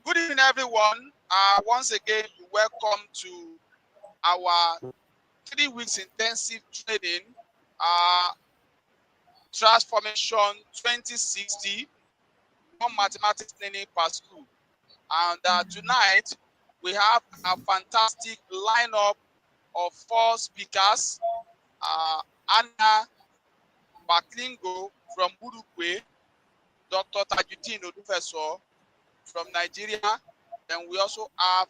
Good evening, everyone. Once again, you're welcome to our 3 weeks intensive training, Transformation 2060, one mathematics learning per school. And tonight, we have a fantastic lineup of 4 speakers. Anna Battaglino from Uruguay, Dr. Tajudeen Odufeso from Nigeria. Then we also have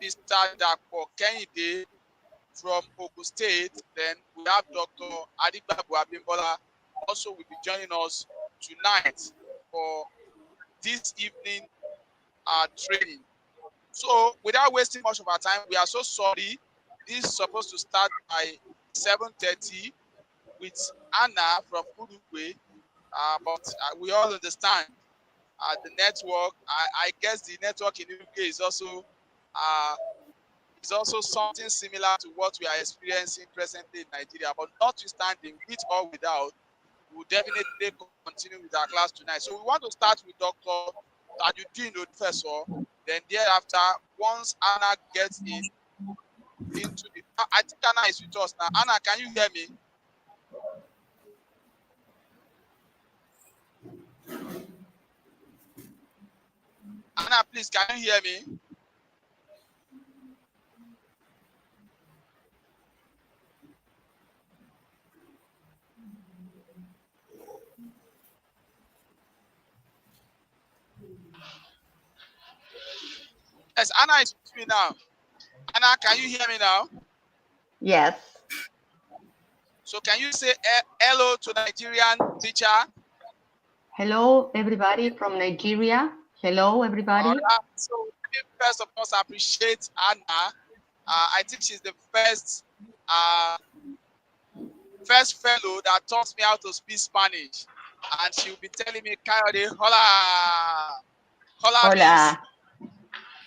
Mr. Kehinde from Ogun State. Then we have Dr. Arigbabu Abímbólá also will be joining us tonight for this evening training. So without wasting much of our time, we are so sorry. This is supposed to start by 7:30 with Anna from Uruguay, but we all understand the network. I guess the network in Uruguay is also something similar to what we are experiencing presently in Nigeria. But notwithstanding, with or without, we'll definitely continue with our class tonight. So we want to start with Dr. Tajudeen Odufeso. Then thereafter, once Anna gets into the, I think Anna is with us now. Anna, can you hear me? Anna, please, can you hear me? Yes, Anna is with me now. Anna, can you hear me now? Yes. So can you say hello to Nigerian teacher? Hello, everybody from Nigeria. Hello, everybody. Right. So first of all, I appreciate Anna. I think she's the first fellow that taught me how to speak Spanish. And she'll be telling me, Kayode, hola. Hola. Hola. Means,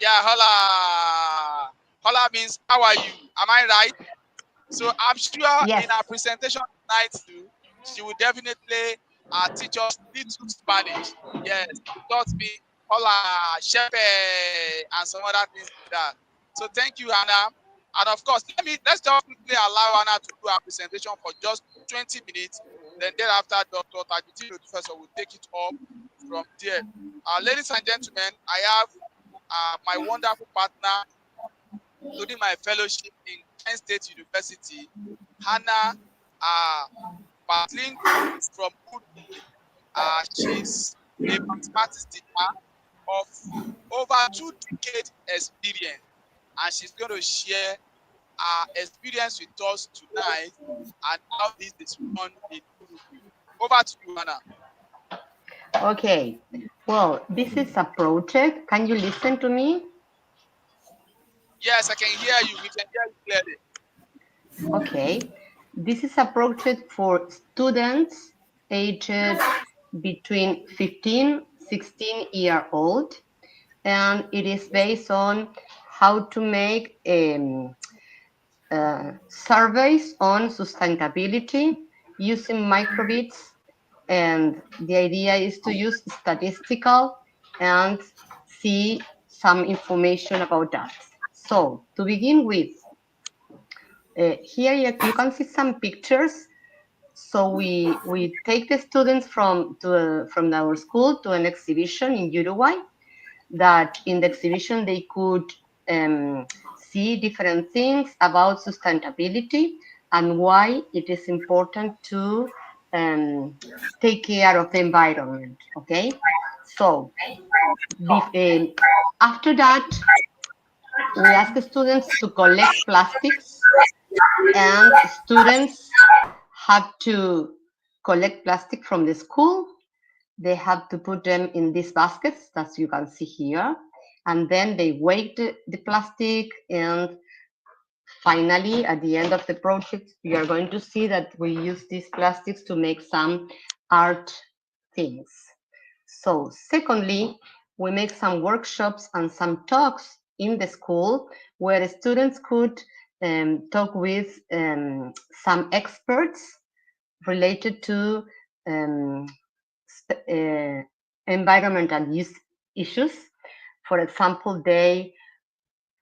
yeah, hola. Hola means, how are you? Am I right? So I'm sure yes. in our presentation tonight too, she will definitely teach us little Spanish. Yes, she taught me hola, shepe, and some other things like that. So thank you, Hannah. And of course, let's just quickly allow Hannah to do our presentation for just 20 minutes. Then thereafter, Dr. Tajudeen Odufeso will take it up from there. Ladies and gentlemen, I have my wonderful partner during my fellowship in Kent State University, Hannah Battaglino from Uruguay. She's a mathematics teacher of over 2 decades experience, and she's going to share her experience with us tonight and how this is run in Uruguay. Over to you, Hannah. Okay. Well, this is a project. Can you listen to me? Yes, I can hear you. We can hear you clearly. Okay. This is a project for students aged between 16 year old, and it is based on how to make surveys on sustainability using microbits, and the idea is to use statistical and see some information about that. So to begin with, here you can see some pictures. So we take the students from our school to an exhibition in Uruguay, that in the exhibition they could see different things about sustainability and why it is important to take care of the environment. Okay, so after that, we ask the students to collect plastics, and students have to collect plastic from the school. They have to put them in these baskets, as you can see here, and then they weigh the plastic, and finally, at the end of the project, we are going to see that we use these plastics to make some art things. So secondly, we make some workshops and some talks in the school where students could talk with some experts related to environmental issues. For example, they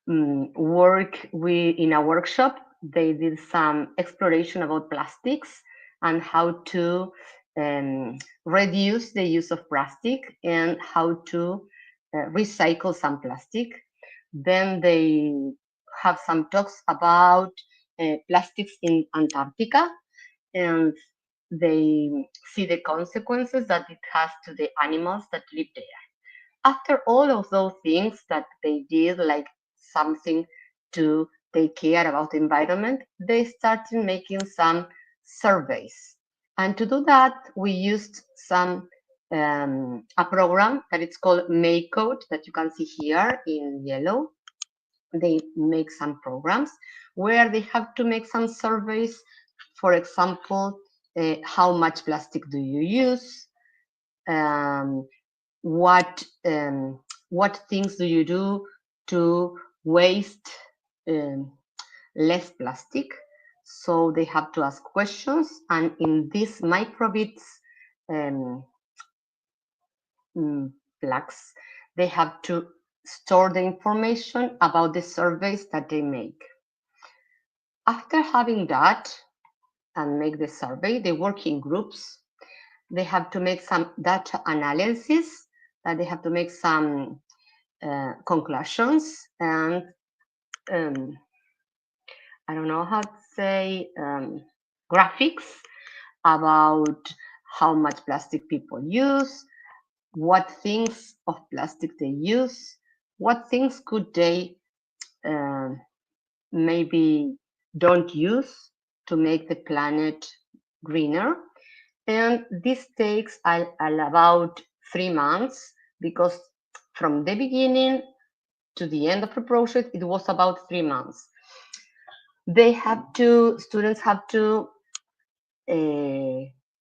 work in a workshop. They did some exploration about plastics and how to reduce the use of plastic and how to recycle some plastic. Then they have some talks about plastics in Antarctica, and they see the consequences that it has to the animals that live there. After all of those things that they did, like something to take care about the environment, they started making some surveys. And to do that, we used some a program that it's called MakeCode that you can see here in yellow. They make some programs where they have to make some surveys. For example, how much plastic do you use? What things do you do to waste less plastic? So they have to ask questions, and in these microbits plugs, they have to store the information about the surveys that they make. After having that and make the survey, they work in groups. They have to make some data analysis, they have to make some conclusions, and I don't know how to say, graphics about how much plastic people use, what things of plastic they use, what things could they maybe don't use to make the planet greener. And this takes about 3 months, because from the beginning to the end of the project, it was about 3 months. Students have to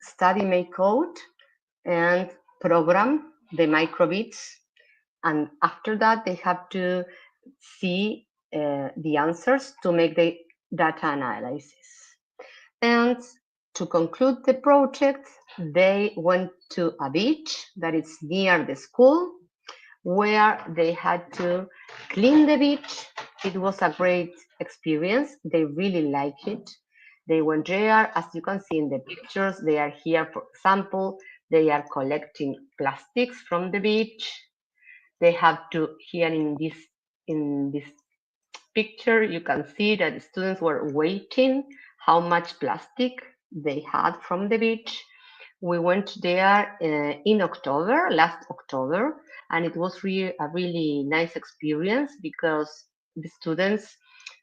study MakeCode and program the microbits. And after that, they have to see the answers to make the data analysis. And to conclude the project, they went to a beach that is near the school, where they had to clean the beach. It was a great experience. They really liked it. They went there, as you can see in the pictures. They are here, for example, they are collecting plastics from the beach. They have to, here in this picture, you can see that the students were weighing how much plastic they had from the beach. We went there in October, last October, and it was a really nice experience because the students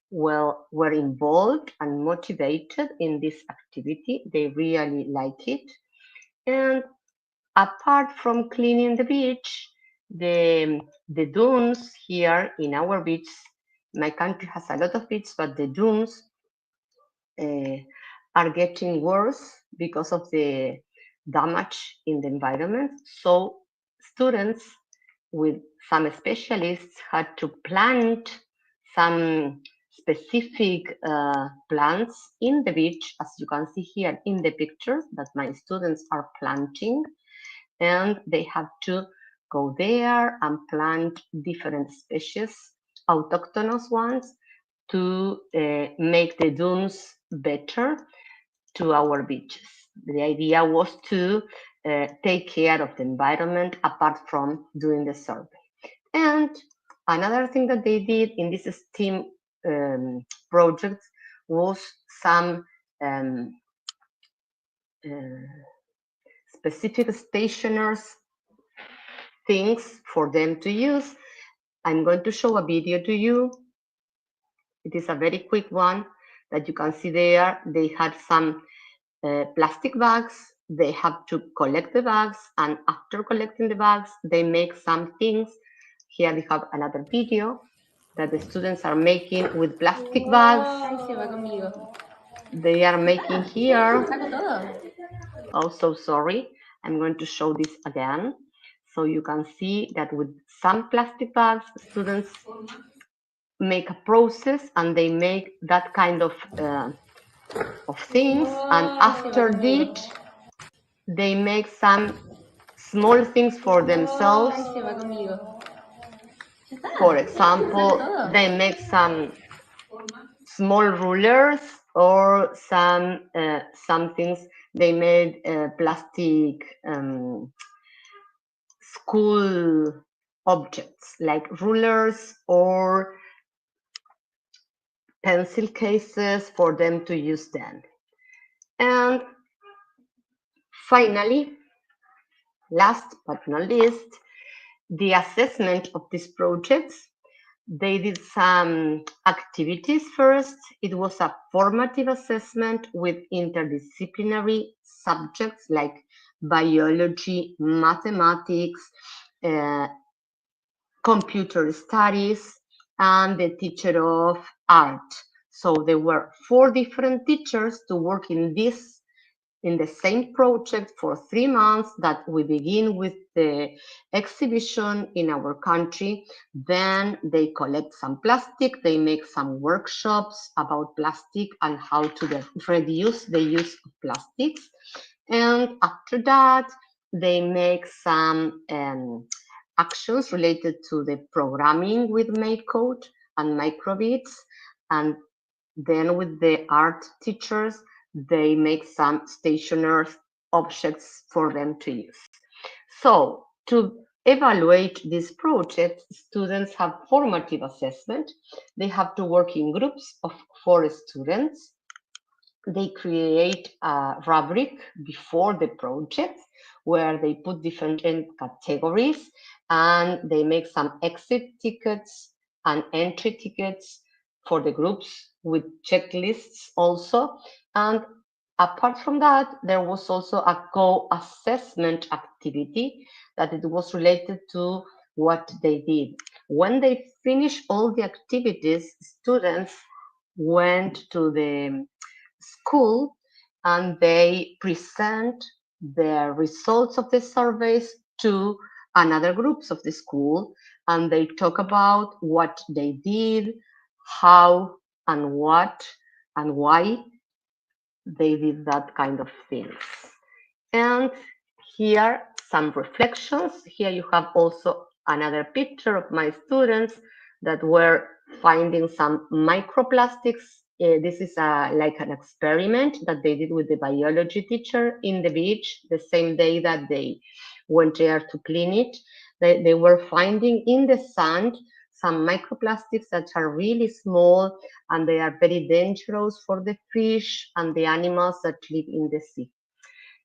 were involved and motivated in this activity. They really like it. And apart from cleaning the beach, the dunes here in our beach, my country has a lot of beaches, but the dunes are getting worse because of the damage in the environment. So students with some specialists had to plant some specific plants in the beach, as you can see here in the picture that my students are planting. And they have to go there and plant different species, autochthonous ones, to make the dunes better to our beaches. The idea was to take care of the environment apart from doing the survey. And another thing that they did in this STEAM project was some specific stationers things for them to use. I'm going to show a video to you. It is a very quick one that you can see there. They had some plastic bags. They have to collect the bags, and after collecting the bags, they make some things. Here we have another video that the students are making with plastic bags. They are making here. Oh, so sorry. I'm going to show this again. So you can see that with some plastic bags, students make a process and they make that kind of things. And after that, they make some small things for themselves For example, they make some small rulers or some things. They made plastic school objects like rulers or pencil cases for them to use then. And finally, last but not least, the assessment of these projects. They did some activities first. It was a formative assessment with interdisciplinary subjects like biology, mathematics, computer studies, and the teacher of art. So there were 4 different teachers to work in the same project for 3 months, that we begin with the exhibition in our country. Then they collect some plastic, they make some workshops about plastic and how to reduce the use of plastics. And after that, they make some actions related to the programming with MakeCode and microbits. And then with the art teachers, they make some stationary objects for them to use. So to evaluate this project, students have formative assessment. They have to work in groups of 4 students. They create a rubric before the project where they put different categories, and they make some exit tickets and entry tickets for the groups with checklists also. And apart from that, there was also a co-assessment activity that it was related to what they did. When they finished all the activities, students went to the school and they present the results of the surveys to another groups of the school, and they talk about what they did, how and what and why they did that kind of things. And here some reflections. Here you have also another picture of my students that were finding some microplastics. This is like an experiment that they did with the biology teacher in the beach the same day that they went there to clean it. They were finding in the sand some microplastics that are really small, and they are very dangerous for the fish and the animals that live in the sea.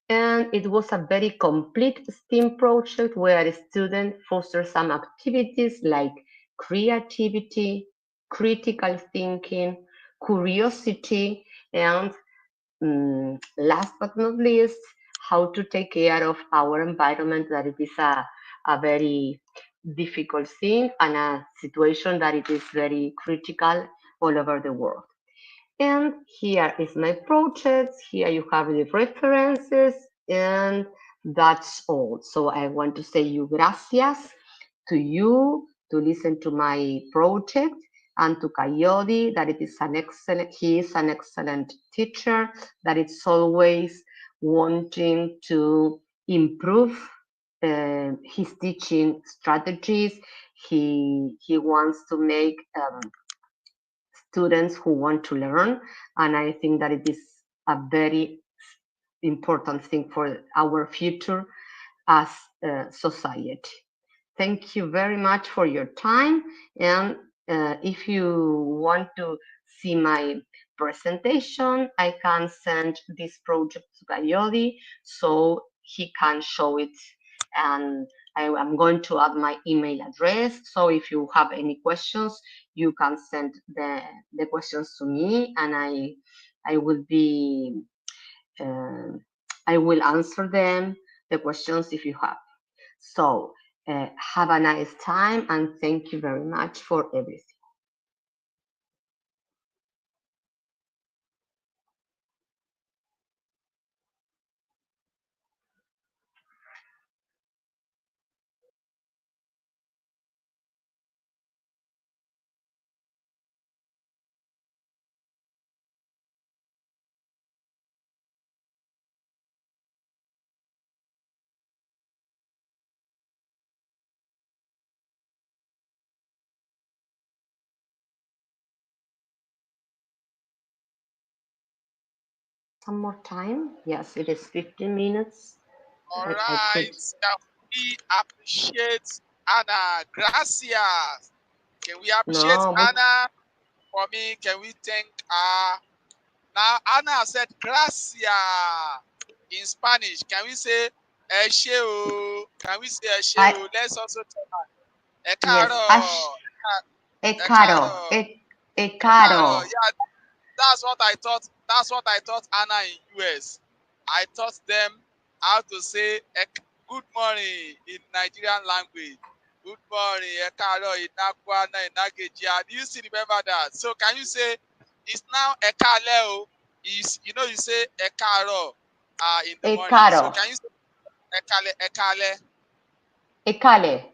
And it was a very complete STEAM project where a student fostered some activities like creativity, critical thinking, curiosity, and last but not least, how to take care of our environment, that it is a very difficult thing and a situation that it is very critical all over the world. And here is my project. Here you have the references, and that's all. So I want to say you gracias to you to listen to my project, and to Kayode, that he is an excellent teacher, that it's always wanting to improve his teaching strategies. He wants to make students who want to learn, and I think that it is a very important thing for our future as a society. Thank you very much for your time, and if you want to see my presentation, I can send this project to Kayode so he can show it, and I am going to add my email address. So if you have any questions, you can send the questions to me, and I will be I will answer them, the questions, if you have. So have a nice time, and thank you very much for everything. some more time. Yes, it is 15 minutes. All I right. could. We appreciate Anna. Gracias. Can we appreciate No, Anna? For me, can we thank her? Now, Anna said gracias in Spanish. Can we say eshe o? Can we say eshe o? Let's also tell her. E yes, caro. e E caro, caro. e caro. Yeah, that's what I thought. That's what I taught Anna in US. I taught them how to say good morning in Nigerian language. Good morning, Ekaro, Inakwana, Inagejia. Do you still remember that? So can you say it's now Ekaleo? Is you know you say Ekaro in the E morning. caro, So can you say Ekale? Ekale,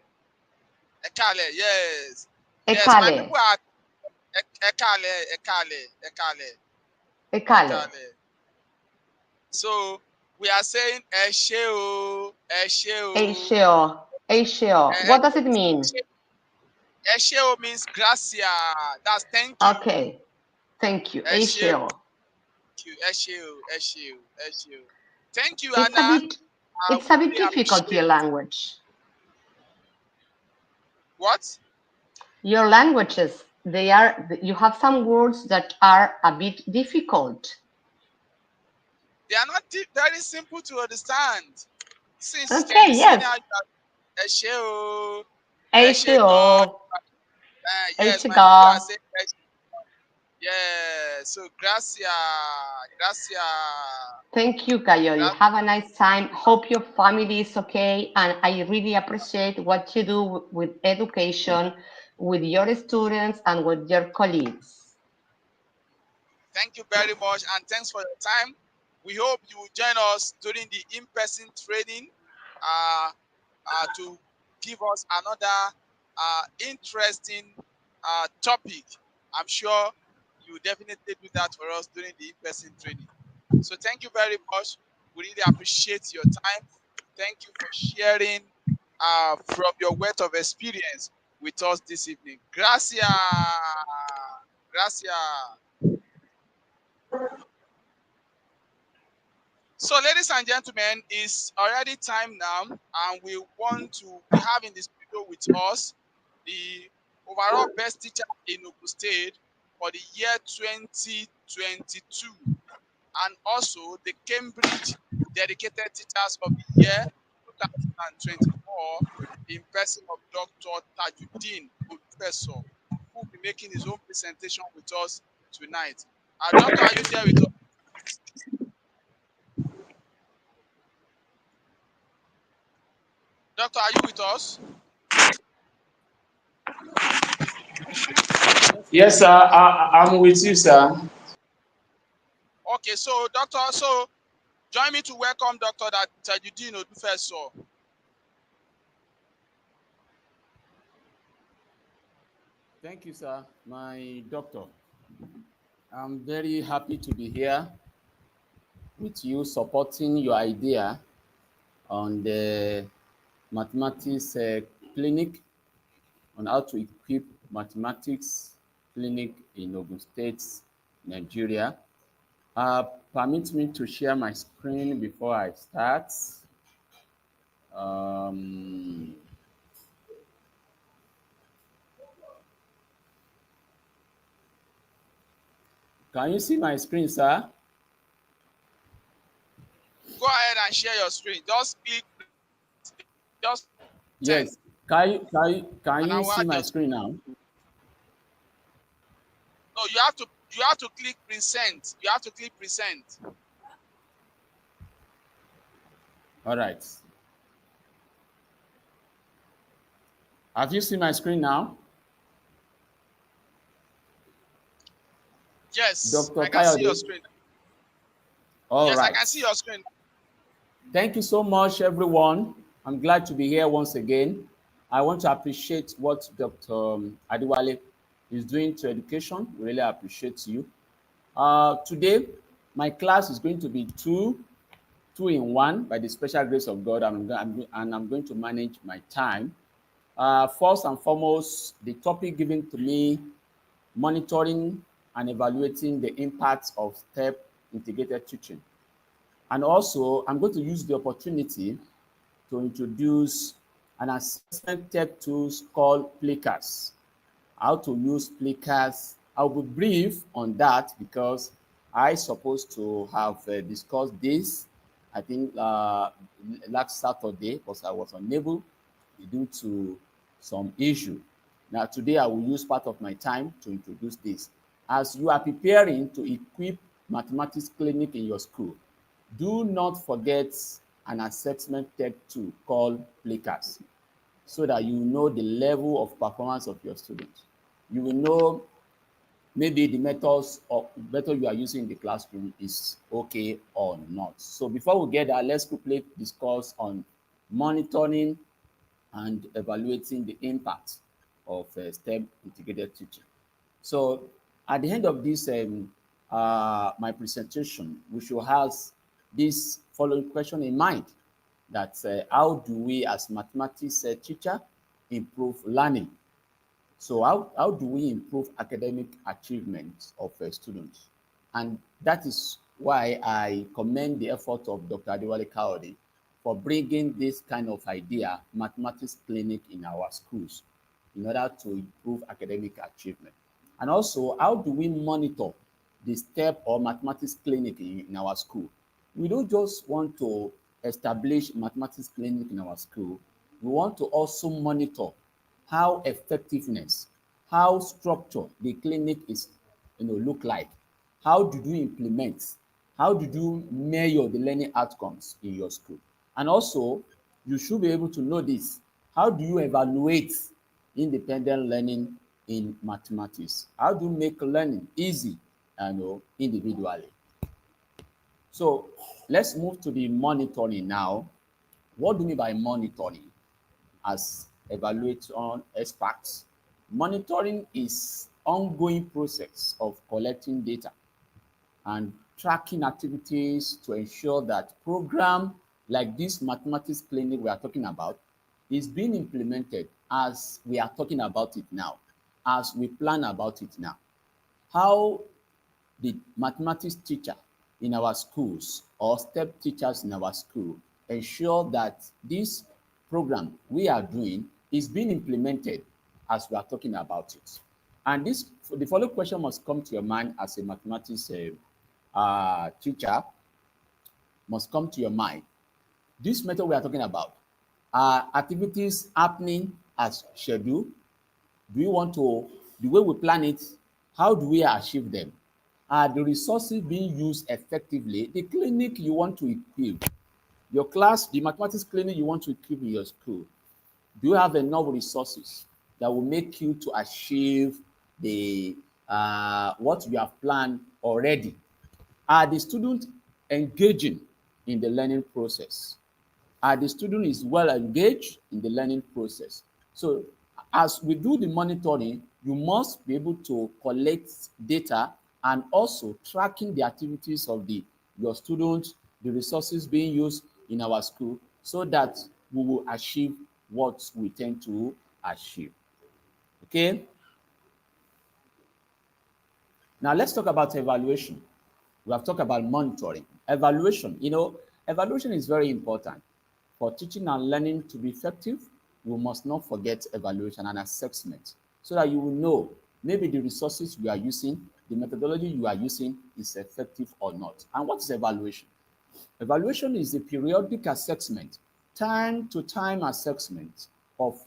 Ekale, yes. Yes, my Ekale, people are Ekale. Ekale. So we are saying Esheo. Eisheo. What does it mean? Esheo means gracia. That's thank you. Okay, thank you. Esheo. Esheo. Thank you, It's a Anna. bit difficult, your language. What? Your languages, you have some words that are a bit difficult. They are not very simple to understand. Since Okay, yes. Esheo. Esheo. Yes, my people are saying yeah, so gracia. Thank you, Kayori. Have a nice time. Hope your family is okay. And I really appreciate what you do with education, with your students, and with your colleagues. Thank you very much, and thanks for your time. We hope you will join us during the in-person training to give us another interesting topic. I'm sure you will definitely do that for us during the in-person training. So thank you very much. We really appreciate your time. Thank you for sharing from your wealth of experience with us this evening. Gracias. So, ladies and gentlemen, it's already time now, and we have in the studio with us the overall best teacher in Ogun State for the year 2022, and also the Cambridge Dedicated Teachers of the Year 2024 in person of Dr. Tajudeen Odufeso, who will be making his own presentation with us tonight. Doctor, are you there with us? Doctor, are you with us? Yes, sir. I'm with you, sir. Okay, so Doctor, so join me to welcome Dr. Tajudeen Odufeso. Thank you, sir. My doctor. I'm very happy to be here with you, supporting your idea on the mathematics clinic, on how to equip mathematics clinic in Ogun State, Nigeria. Permit me to share my screen before I start. Can you see my screen, sir? Go ahead and share your screen. Just click. Just yes. Can you see my screen now? No, you have to click present. You have to click present. All right. Have you seen my screen now? Yes, Dr. I can see your screen. All right. I can see your screen. Thank you so much, everyone. I'm glad to be here once again. I want to appreciate what Dr. Adewale is doing to education. We really appreciate you. Today, my class is going to be two in one by the special grace of God, and I'm going to manage my time. First and foremost, the topic given to me, monitoring and evaluating the impact of STEP integrated teaching. And also, I'm going to use the opportunity to introduce an assessment tech tools called Plickers. How to use Plickers. I'll be brief on that because I supposed to have discussed this, I think last Saturday, because I was unable due to some issue. Now today I will use part of my time to introduce this. As you are preparing to equip mathematics clinic in your school, do not forget an assessment tech tool called Plickers, so that you know the level of performance of your students. You will know maybe the methods or method you are using in the classroom is okay or not. So before we get there, let's quickly discuss on monitoring and evaluating the impact of STEM integrated teaching. So at the end of this my presentation, we should have this following question in mind, that how do we as mathematics teacher improve learning? So how do we improve academic achievements of students? And that is why I commend the effort of Dr. Olukayode for bringing this kind of idea, mathematics clinic, in our schools in order to improve academic achievement. And also, how do we monitor the STEP or mathematics clinic in our school? We don't just want to establish mathematics clinic in our school. We want to also monitor how effectiveness, how structure the clinic is, look like. How do you implement? How do you measure the learning outcomes in your school? And also, you should be able to know this. How do you evaluate independent learning in mathematics? How do you make learning easy and individually? So let's move to the monitoring now. What do we mean by monitoring? As evaluation experts, monitoring is ongoing process of collecting data and tracking activities to ensure that program like this mathematics clinic we are talking about is being implemented as we are talking about it now, as we plan about it now. How the mathematics teacher in our schools or STEP teachers in our school ensure that this program we are doing is being implemented as we are talking about it. And the following question must come to your mind as a mathematics teacher, must come to your mind. This method we are talking about, are activities happening as scheduled? Do we want to, the way we plan it, how do we achieve them? Are the resources being used effectively? The clinic you want to equip, your class, the mathematics clinic you want to equip in your school, do you have enough resources that will make you to achieve the what you have planned already? Are the students engaging in the learning process? Are the student is well engaged in the learning process? So as we do the monitoring, you must be able to collect data and also tracking the activities of your students, the resources being used in our school, so that we will achieve what we tend to achieve. Okay? Now let's talk about evaluation. We have talked about monitoring. Evaluation, evaluation is very important. For teaching and learning to be effective, we must not forget evaluation and assessment, so that you will know maybe the resources you are using, the methodology you are using is effective or not. And what is evaluation? Evaluation is a periodic assessment, time to time assessment of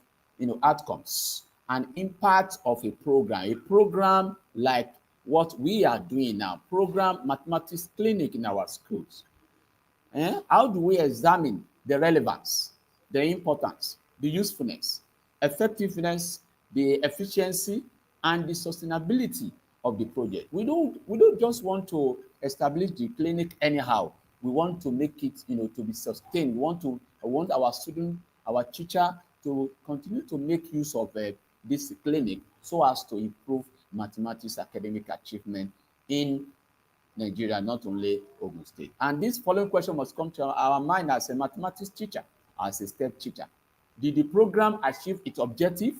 outcomes and impact of a program like what we are doing now, program mathematics clinic in our schools. How do we examine the relevance, the importance, the usefulness, effectiveness, the efficiency, and the sustainability of the project? We don't just want to establish the clinic anyhow. We want to make it, to be sustained. We want our student, our teacher to continue to make use of this clinic so as to improve mathematics academic achievement in Nigeria, not only Ogun State. And this following question must come to our mind as a mathematics teacher, as a STEP teacher. Did the program achieve its objective?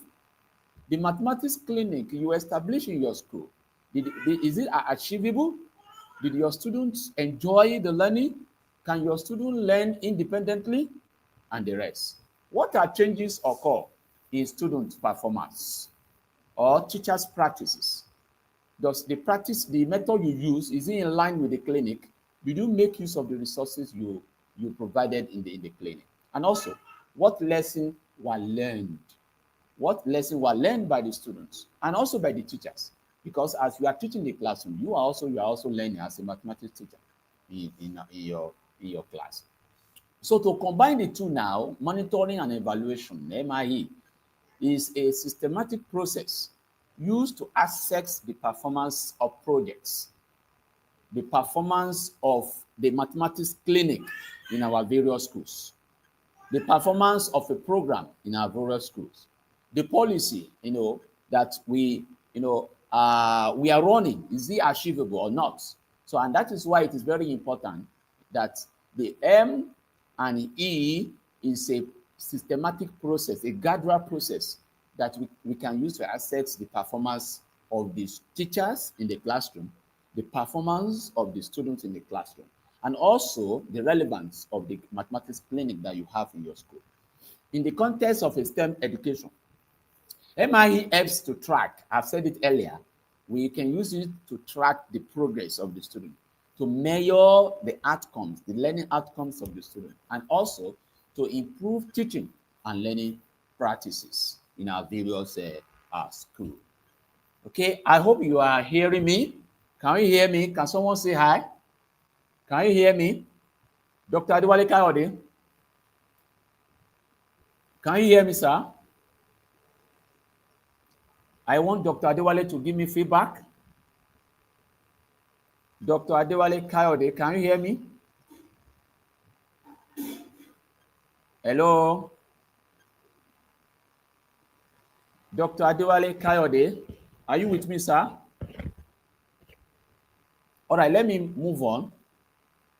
The mathematics clinic you establish in your school, is it achievable? Did your students enjoy the learning? Can your student learn independently? And the rest. What are changes occur in student performance or teachers' practices? Does the practice, the method you use, is it in line with the clinic? Did you make use of the resources you provided in the clinic? And also, what lessons were learned? What lessons were learned by the students and also by the teachers? Because as you are teaching the classroom, you are also learning as a mathematics teacher in your class. So to combine the two now, monitoring and evaluation, MIE, is a systematic process used to assess the performance of projects, the performance of the mathematics clinic in our various schools, the performance of a program in our various schools, the policy, that we are running, is it achievable or not? So, and that is why it is very important that the M and E is a systematic process, a gradual process that we can use to assess the performance of the teachers in the classroom, the performance of the students in the classroom, and also the relevance of the mathematics clinic that you have in your school. In the context of a STEM education, MIE helps to track, I've said it earlier, we can use it to track the progress of the student, to measure the outcomes, the learning outcomes of the student, and also to improve teaching and learning practices in our various schools. Okay, I hope you are hearing me. Can you hear me? Can someone say hi? Can you hear me? Dr. Adewale Kayode? Can you hear me, sir? I want Dr. Adewale to give me feedback. Dr. Adewale Kayode, can you hear me? Hello? Dr. Adewale Kayode, are you with me, sir? All right, let me move on.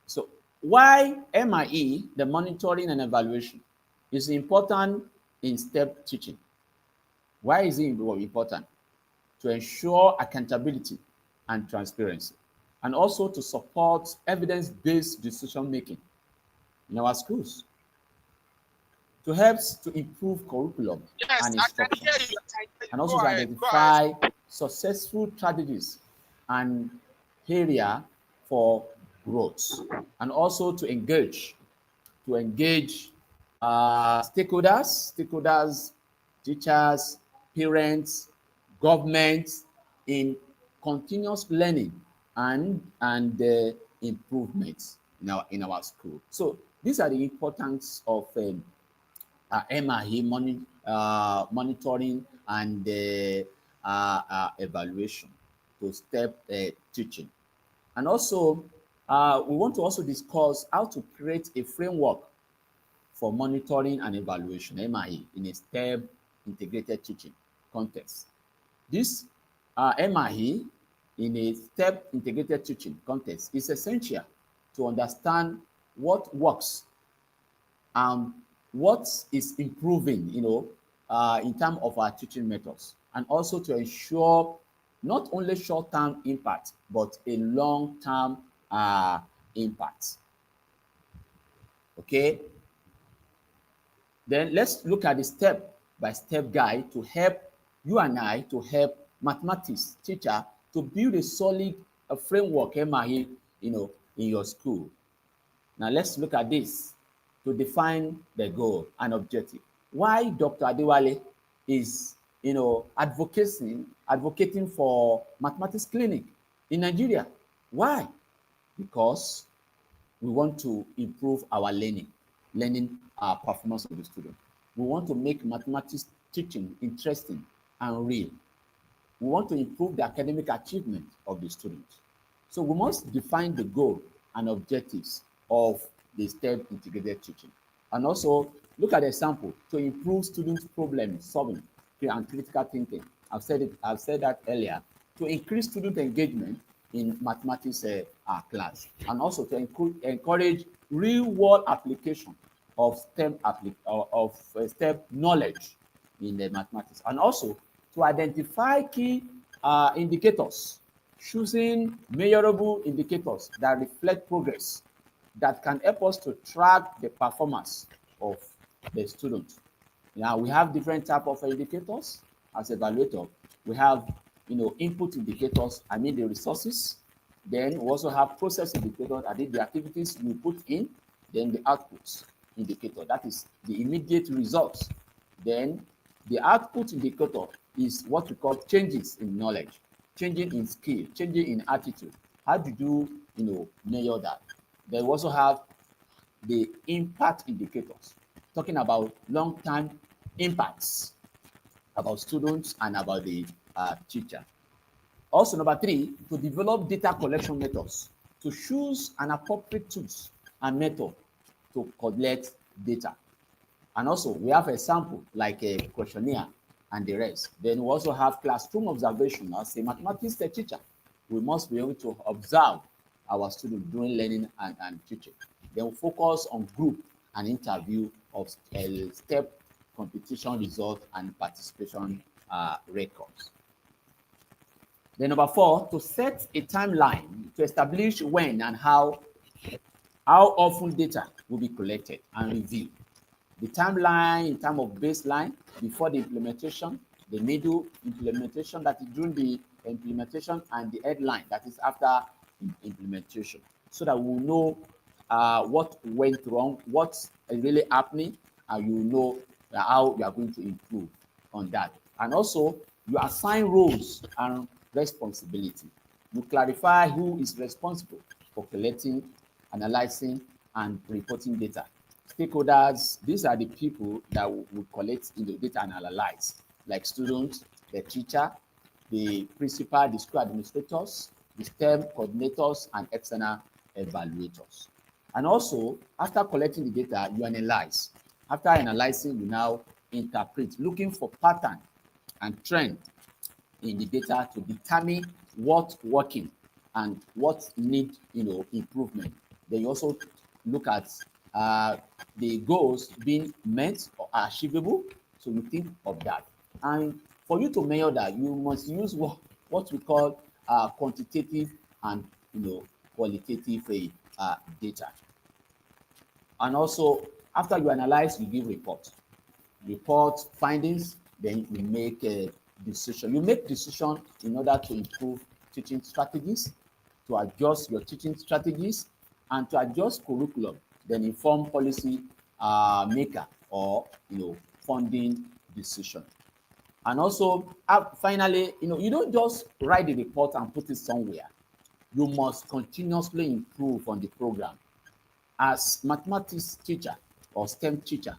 So, why MIE, the monitoring and evaluation, is important in STEP teaching? Why is it important? To ensure accountability and transparency, and also to support evidence-based decision-making in our schools, to help to improve curriculum and instruction, and also to identify successful strategies and area for growth, and also to engage stakeholders, teachers, parents, government in continuous learning and improvements in our school. So these are the importance of MIE monitoring and evaluation to STEP teaching. And also, we want to also discuss how to create a framework for monitoring and evaluation, MIE, in a STEP integrated teaching context. This MIE in a STEP integrated teaching context is essential to understand what works and what is improving, in terms of our teaching methods, and also to ensure not only short-term impact, but a long-term impact. Okay? Then let's look at the step-by-step guide to help you and I, to help mathematics teacher to build a solid framework MIE, in your school. Now let's look at this to define the goal and objective. Why Dr. Adewale is, advocating for mathematics clinic in Nigeria. Why? Because we want to improve our learning performance of the student. We want to make mathematics teaching interesting and real. We want to improve the academic achievement of the students. So we must define the goal and objectives of the STEP integrated teaching. And also look at the example to improve students' problem solving and critical thinking. I've said that earlier. To increase student engagement in mathematics class, and also to encourage real-world application of STEM knowledge in the mathematics, and also to identify key indicators choosing measurable indicators that reflect progress that can help us to track the performance of the students. Now, we have different type of indicators as evaluator. We have, input indicators, the resources. Then we also have process indicators, the activities you put in. Then the outputs indicator, that is the immediate results. Then the output indicator is what we call changes in knowledge, changing in skill, changing in attitude. How do you, measure that? Then we also have the impact indicators, talking about long-term impacts about students and about the teacher. Also, number 3, to develop data collection methods, to choose an appropriate tools and method to collect data. And also, we have a sample like a questionnaire and the rest. Then we also have classroom observation. As a mathematics teacher, we must be able to observe our students during learning and teaching. Then we focus on group and interview of step competition results and participation records. Then number 4, to set a timeline to establish when and how often data will be collected and reviewed. The timeline in terms of baseline before the implementation, the middle implementation, that is during the implementation, and the headline, that is after implementation, so that we will know what went wrong, what's really happening, and you know how you are going to improve on that. And also, you assign roles and responsibility. You clarify who is responsible for collecting, analyzing, and reporting data. Stakeholders, these are the people that will collect the data and analyze, like students, the teacher, the principal, the school administrators, the STEM coordinators, and external evaluators. And also, after collecting the data, you analyze. After analyzing, you now interpret, looking for pattern and trend in the data to determine what's working and what need improvement. Then you also look at the goals being met or achievable, so you think of that. And for you to measure that, you must use what we call quantitative and qualitative data. And also, after you analyze, you give report findings. Then you make a decision. You make decision in order to improve teaching strategies, to adjust your teaching strategies, and to adjust curriculum. Then inform policy maker or funding decision. And also, finally, you don't just write the report and put it somewhere. You must continuously improve on the program. As mathematics teacher or STEM teacher,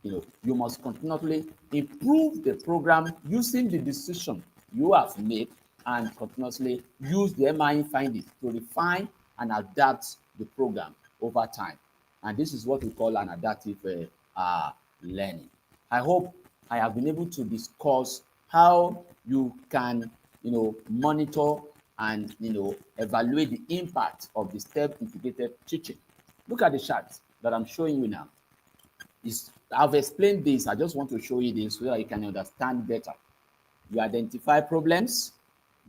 you must continuously improve the program using the decision you have made, and continuously use the MIE findings to refine and adapt the program over time. And this is what we call an adaptive learning. I hope I have been able to discuss how you can, monitor and, evaluate the impact of the STEP integrated teaching. Look at the chart that I'm showing you now. I've explained this. I just want to show you this so that you can understand better. You identify problems,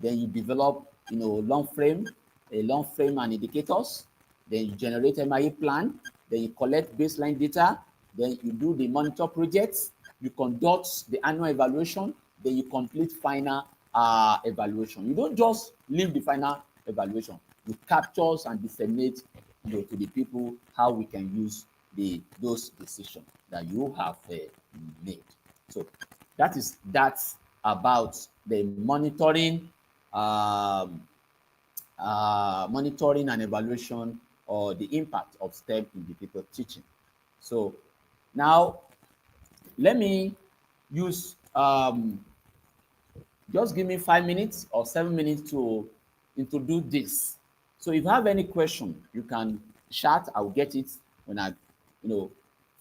then you develop, long frame and indicators. Then you generate MIE plan. Then you collect baseline data. Then you do the monitor projects. You conduct the annual evaluation. Then you complete final evaluation. You don't just leave the final evaluation. You capture and disseminate, to the people how we can use those decisions that you have made. So that's about the monitoring and evaluation, or the impact of STEM indicator teaching. So now let me use just give me 5 minutes or 7 minutes to introduce this. So if you have any question, you can chat. I'll get it when I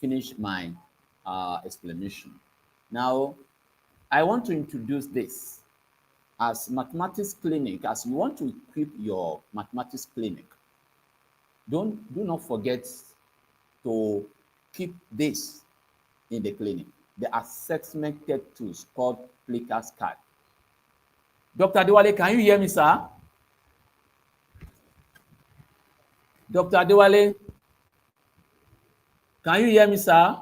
finish my explanation. Now, I want to introduce this as mathematics clinic. As you want to equip your mathematics clinic, do not forget to keep this in the clinic, the assessment tech tools called Flicker's card. Dr. Adewale, can you hear me, sir? Dr. Adewale, can you hear me, sir?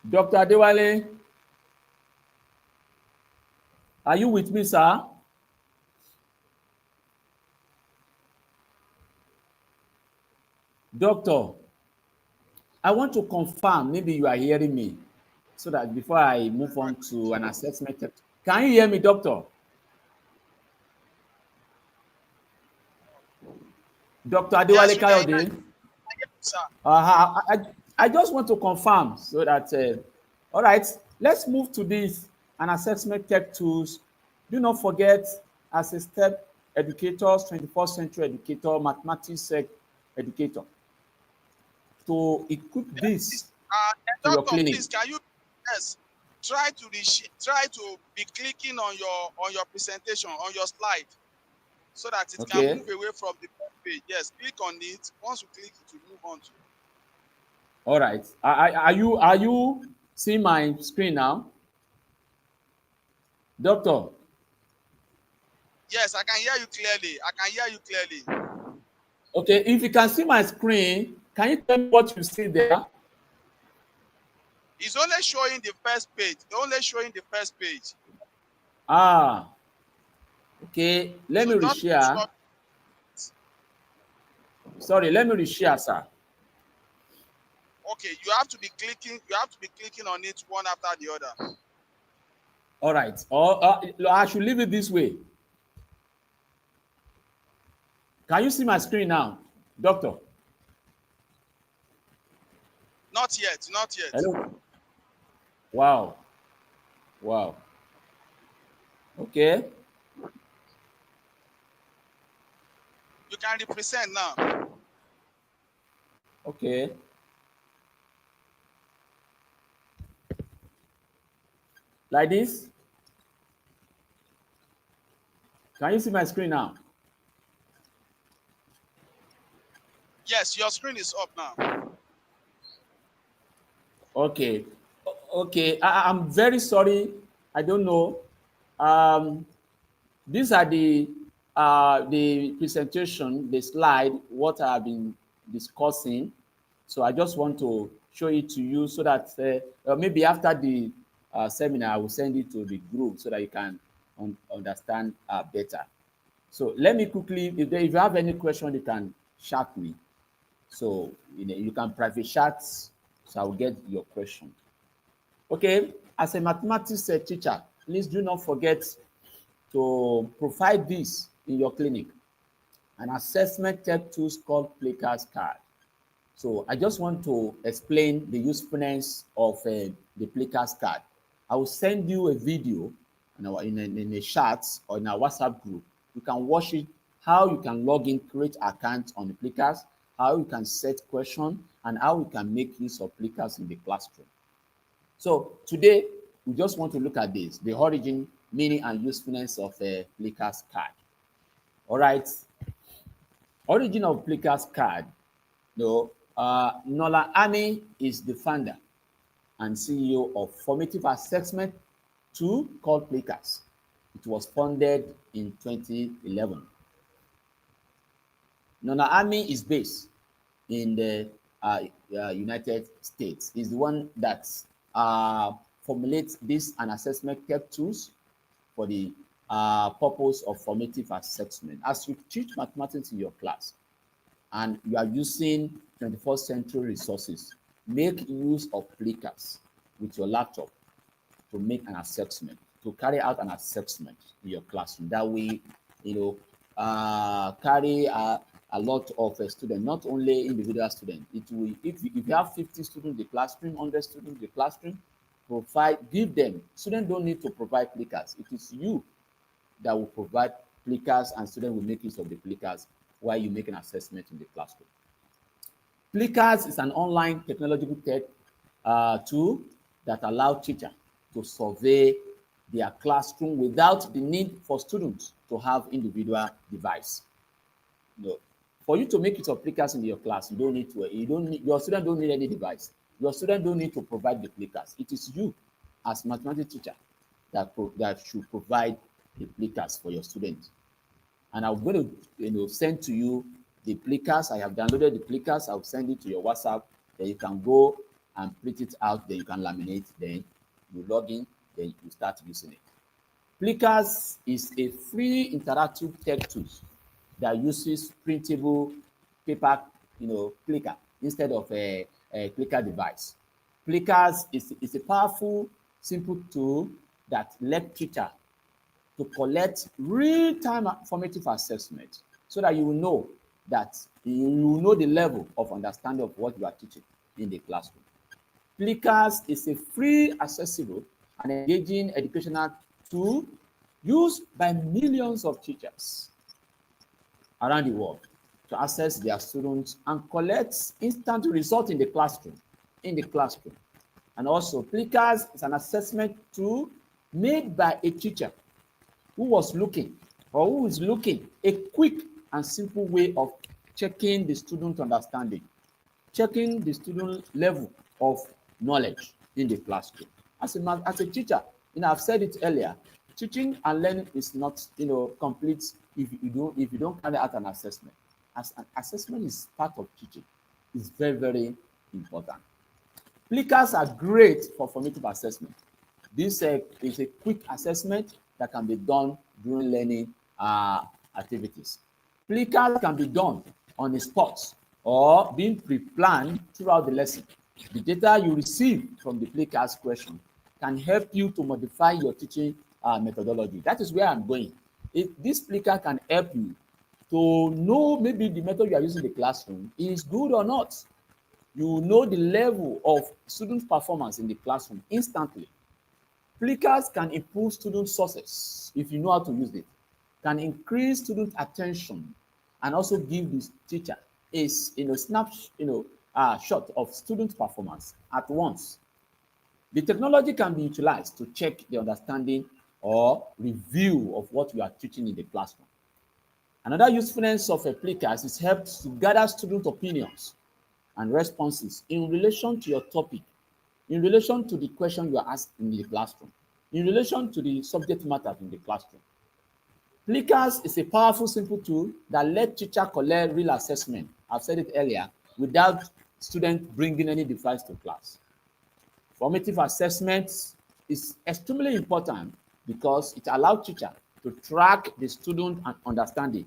Dr. Adewale, are you with me, sir? Doctor, I want to confirm, maybe you are hearing me, so that before I move on to an assessment. Can you hear me, doctor? Dr. Adewale Kayode? I just want to confirm so that, all right, let's move to this, an assessment tech tools. Do not forget, as a STEP educators, 21st century educator, mathematics educator, to equip this to your clinic. Please, can you try to be clicking on your presentation, on your slide, so that it can move away from the page. Yes, click on it. Once you click, it will move on to. All right. Are you seeing my screen now, doctor? Yes, I can hear you clearly. I can hear you clearly. Okay, if you can see my screen, can you tell me what you see there? It's only showing the first page. Only showing the first page. Ah, okay. Let me reshare. Sorry, let me reshare, sir. Okay, you have to be clicking. You have to be clicking on it one after the other. All right. Or I should leave it this way. Can you see my screen now, doctor? Not yet. Not yet. Hello. Wow. Wow. Okay. You can represent now. Okay. Like this. Can you see my screen now? Yes, your screen is up now. Okay. Okay. I'm very sorry. I don't know. These are the presentation, the slide, what I have been discussing. So I just want to show it to you so that maybe after the seminar, I will send it to the group so that you can understand better. So let me quickly, if you have any question, you can chat me. So you can private chat, so I will get your question. Okay, as a mathematics teacher, please do not forget to provide this in your clinic, an assessment tech tools called Plikas card. So I just want to explain the usefulness of the Plikas card. I will send you a video in a chat or in our WhatsApp group. You can watch it, how you can log in, create account on the Plikas, how you can set questions, and how you can make use of Plikas in the classroom. So today, we just want to look at this, the origin, meaning, and usefulness of a Plikas card. All right. Origin of Plikas card. Nola Ami is the founder and CEO of Formative Assessment Tool called Plikas. It was founded in 2011. Nola Ami is based in the United States. He's the one that formulates this and assessment tech tools for the purpose of formative assessment. As you teach mathematics in your class and you are using 21st century resources, make use of Plikas with your laptop to make an assessment, to carry out an assessment in your classroom. That way, carry a lot of students, not only individual students. It will, if you have 50 students in the classroom, 100 students in the classroom, give them. Students don't need to provide Plikas. It is you that will provide Plikas, and students will make use of the Plikas while you make an assessment in the classroom. Plikas is an online technological tech tool that allows teachers to survey their classroom without the need for students to have individual device. For you to make use of Plikas in your class, your student don't need any device. Your student don't need to provide the Plikas. It is you, as mathematics teacher, that should provide the plikas for your students. And I'm going to send to you the plikas. I have downloaded the plikas. I'll send it to your WhatsApp. Then you can go and print it out. Then you can laminate. Then you log in. Then you start using it. Plikas is a free interactive tech tool that uses printable paper, clicker instead of a clicker device. Plikas is a powerful, simple tool that lets teacher to collect real-time formative assessment so that you will know the level of understanding of what you are teaching in the classroom. Plikas is a free, accessible, and engaging educational tool used by millions of teachers around the world to assess their students and collect instant results in the classroom. And also, Plikas is an assessment tool made by a teacher who is looking a quick and simple way of checking the student understanding, checking the student level of knowledge in the classroom. As a teacher, I've said it earlier, teaching and learning is not complete if you don't carry out an assessment. As an assessment is part of teaching. It's very, very important. Plikas are great for formative assessment. This is a quick assessment that can be done during learning activities. Plikas can be done on the spot or being pre-planned throughout the lesson. The data you receive from the Plikas question can help you to modify your teaching methodology. That is where I'm going. This Plikas can help you to know maybe the method you are using in the classroom is good or not. You know the level of student performance in the classroom instantly. Plikas can improve student success if you know how to use it, can increase student attention, and also give the teacher a shot of student performance at once. The technology can be utilized to check the understanding or review of what you are teaching in the classroom. Another usefulness of a Plikas is helps to gather student opinions and responses in relation to your topic, in relation to the question you are asked in the classroom, in relation to the subject matter in the classroom. Plikas is a powerful, simple tool that lets teacher collect real assessment, I've said it earlier, without students bringing any device to class. Formative assessment is extremely important because it allows teacher to track the student and understanding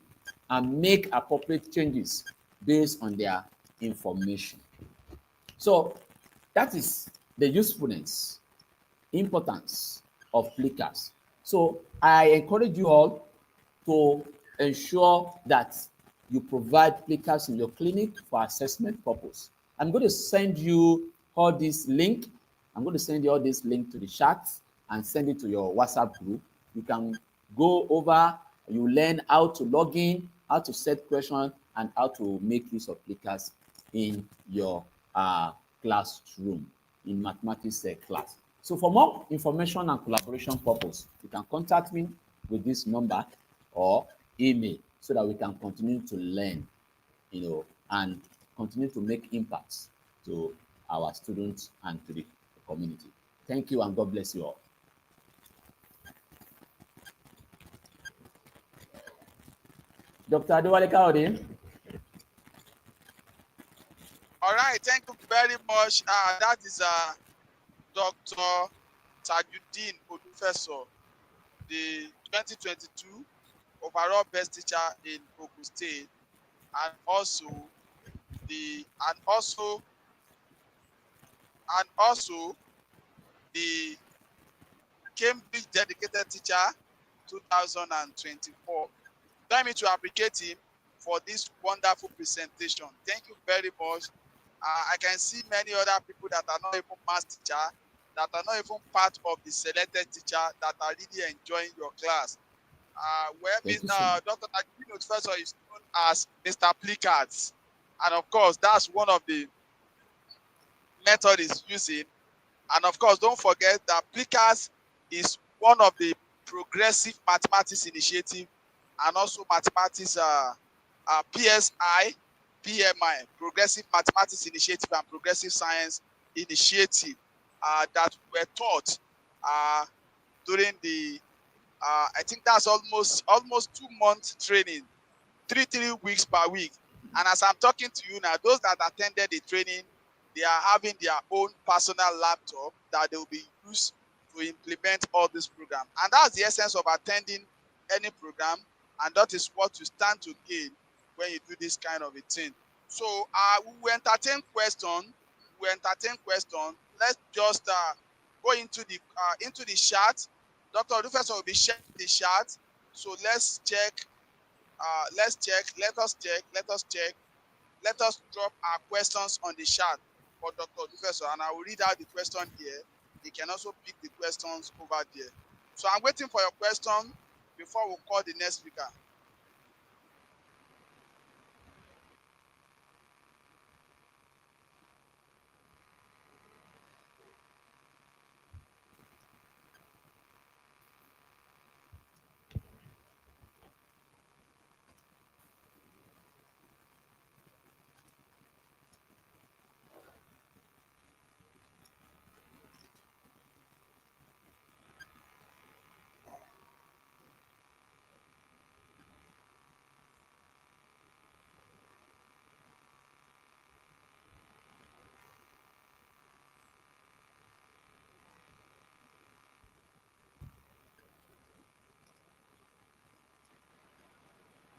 and make appropriate changes based on their information. So that is the usefulness, importance of Plikas. So I encourage you all to ensure that you provide Plikas in your clinic for assessment purpose. I'm going to send you all this link. I'm going to send you all this link to the chat and send it to your WhatsApp group. You can go over, you learn how to log in, how to set questions, and how to make use of Plikas in your classroom, in mathematics class. So for more information and collaboration purpose, you can contact me with this number or email so that we can continue to learn, and continue to make impacts to our students and to the community. Thank you and God bless you all. Dr. Adewale Kehinde. All right, thank you very much. That is Dr. Tajudeen Odufeso, the 2022 overall best teacher in Ogun State, and also the Cambridge dedicated teacher 2024. Allow me to appreciate him for this wonderful presentation. Thank you very much. I can see many other people that are not even math teacher, that are not even part of the selected teacher, that are really enjoying your class. Dr. Tajudeen Odufeso is known as Mr. Plikas. And of course, that's one of the methods he's using. And of course, don't forget that Plikas is one of the progressive mathematics initiative and also mathematics PSI, PMI, Progressive Mathematics Initiative and Progressive Science Initiative that were taught during the I think that's almost 2 months training, 3 weeks per week. And as I'm talking to you now, those that attended the training, they are having their own personal laptop that they will be used to implement all this program. And that's the essence of attending any program, and that is what you stand to gain when you do this kind of a thing. So we will entertain question. Let's just go into the chat. Dr. Odufeso will be sharing the chat. So let's check. Let us check. Let us drop our questions on the chat for Dr. Odufeso, and I will read out the question here. He can also pick the questions over there. So I'm waiting for your question before we call the next speaker.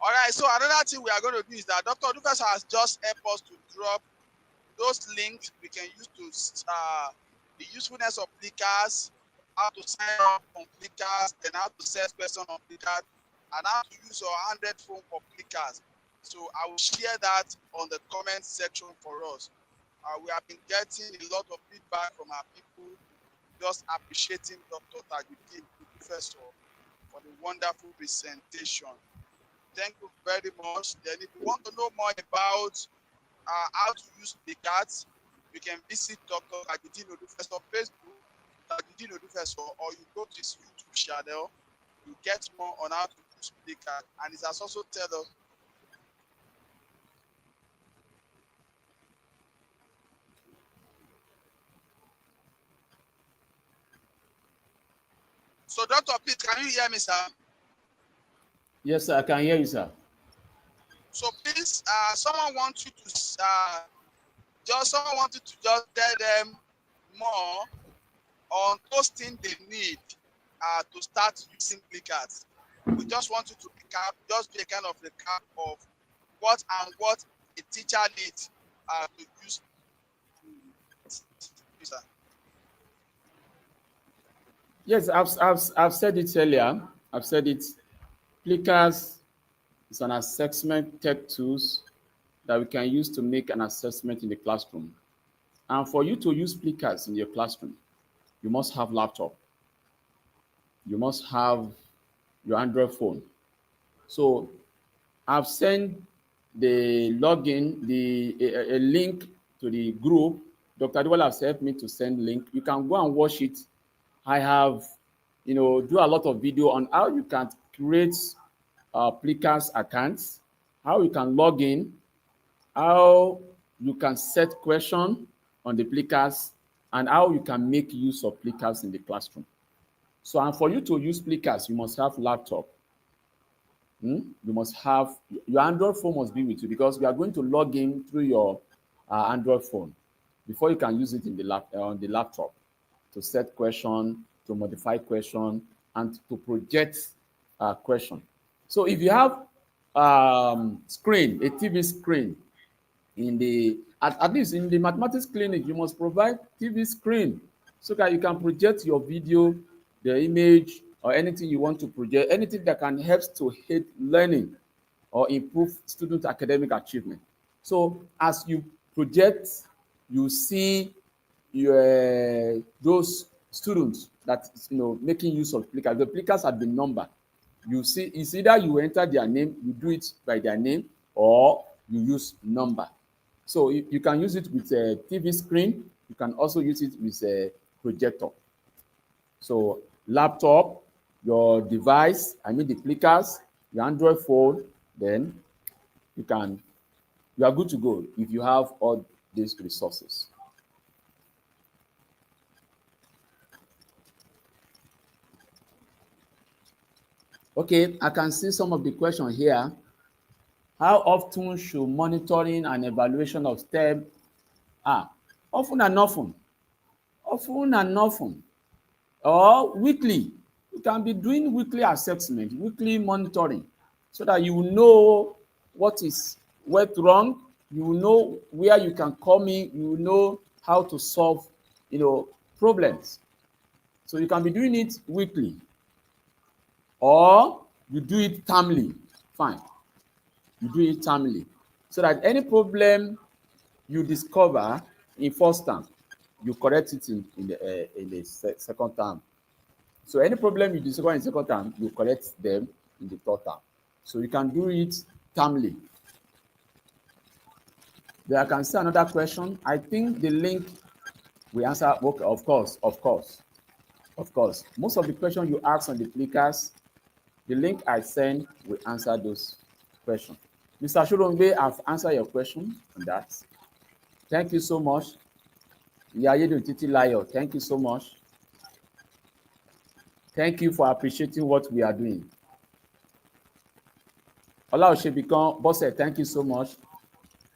All right, so another thing we are going to do is that Dr. Odufeso has just helped us to drop those links we can use to the usefulness of Plickers, how to sign up on Plickers, then how to set question on Plickers, and how to use your 100 phone for Plickers. So I will share that on the comment section for us. We have been getting a lot of feedback from our people, just appreciating Dr. Tajudeen Professor for the wonderful presentation. Thank you very much. Then if you want to know more about how to use the cards, you can visit Dr. Tajudeen Odufeso on Facebook, Tajudeen Odufeso, or you go to his YouTube channel, you get more on how to use the card. And it has also tell us. So Dr. Pete, can you hear me, sir? Yes, sir, I can hear you, sir. So please, someone wants you to just tell them more on those things they need to start using clickers. We just want you to recap, just be a kind of recap of what a teacher needs to use. Yes, I've said it earlier. I've said it. Clickers is an assessment tech tools that we can use to make an assessment in the classroom. And for you to use Plickers in your classroom, you must have laptop. You must have your Android phone. So I've sent the login, a link to the group. Dr. Adewale has helped me to send link. You can go and watch it. I have, do a lot of video on how you can create Plickers accounts, how you can log in, how you can set question on the Plickers, and how you can make use of Plickers in the classroom. So, and for you to use Plickers, you must have laptop. You must have your Android phone must be with you, because you are going to log in through your Android phone before you can use it in the on the laptop to set question, to modify question, and to project question. So if you have screen, a TV screen in the at least in the mathematics clinic, you must provide TV screen so that you can project your video, the image, or anything you want to project, anything that can help to aid learning or improve student academic achievement. So as you project, you see those students that making use of Plickers. The Plickers have been numbered. You see, it's either you enter their name, you do it by their name, or you use number. So you can use it with a TV screen. You can also use it with a projector. So laptop, your device, the Plickers, your Android phone, then you are good to go if you have all these resources. Okay, I can see some of the questions here. How often should monitoring and evaluation of STEM? Often and often. Often and often. Or weekly. You can be doing weekly assessment, weekly monitoring, so that you know what went wrong, you know where you can come in, you know how to solve, problems. So you can be doing it weekly, or you do it termly. Fine, you do it termly, so that any problem you discover in first term, you correct it in the second term. So any problem you discover in second term, you correct them in the third term. So you can do it termly. Then I can see another question. I think the link we answer. Okay, of course. Most of the questions you ask on the clickers, the link I send will answer those questions. Mr. Shurongbe, I've answered your question on that. Thank you so much. Yayedu Titi Layo, thank you so much. Thank you for appreciating what we are doing. Olaosebikan Bose, thank you so much.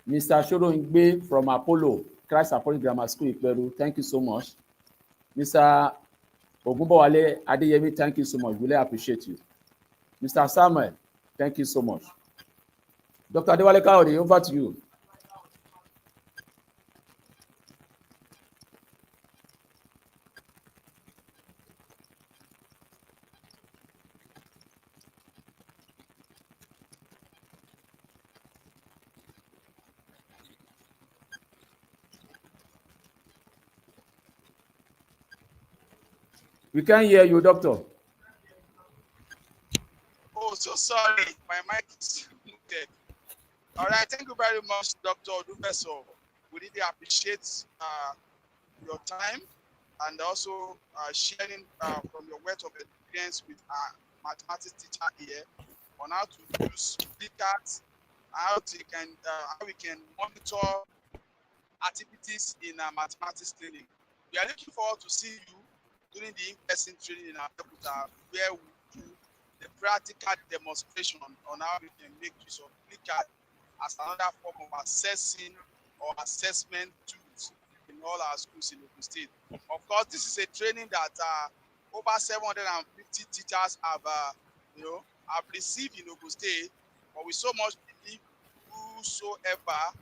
Mr. Shurongbe from Apollo, Christ Apollo Grammar School, Iperu, thank you so much. Mr. Ogunbowale Adeyemi, thank you so much. Really appreciate you. Mr. Samuel, thank you so much. Dr. Adewale Kaori, over to you. We can't hear you, doctor. Oh, so sorry. My mic is muted. All right. Thank you very much, Dr. Odufeso. We really appreciate your time and also sharing from your wealth of experience with our mathematics teacher here on how to use clickers, how we can monitor activities in our mathematics training. We are looking forward to see you during the in-person training in Abímbólá, where we do the practical demonstration on how we can make use of clickers as another form of assessing or assessment tools in all our schools in Ogun State. Of course, this is a training that over 750 teachers have received in Ogun State, but we so much believe whosoever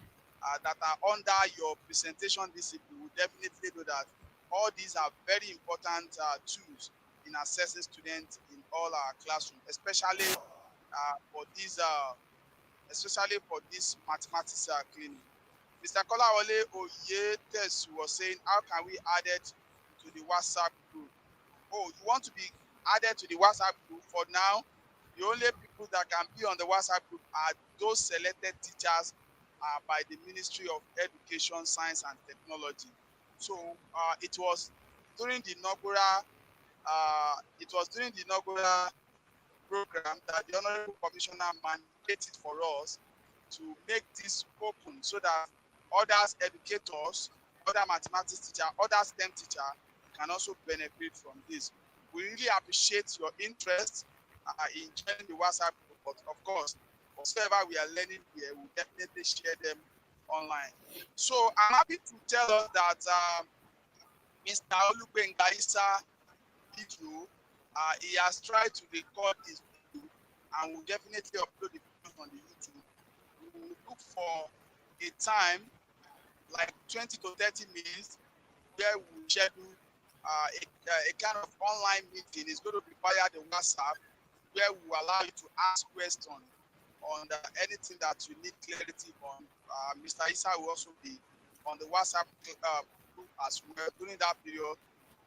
that are under your presentation discipline will definitely know that all these are very important tools in assessing students in all our classrooms, especially for this mathematics clinic. Mr. Kolawole Oyetesu was saying, how can we add it to the WhatsApp group? Oh, you want to be added to the WhatsApp group? For now, the only people that can be on the WhatsApp group are those selected teachers by the Ministry of Education, Science and Technology. So it was during the inaugural program that the Honorable Commissioner mandated for us to make this open so that others educators, other mathematics teachers, other STEM teachers can also benefit from this. We really appreciate your interest in joining the WhatsApp group, but of course, whatever we are learning here, we'll definitely share them online. So I'm happy to tell us that Mr. Olukayode video, he has tried to record his video and will definitely upload the video on the YouTube. We will look for a time like 20 to 30 minutes where we schedule a kind of online meeting. It's going to be via the WhatsApp, where we will allow you to ask questions on anything that you need clarity on. Mr. Isa will also be on the WhatsApp group as well during that period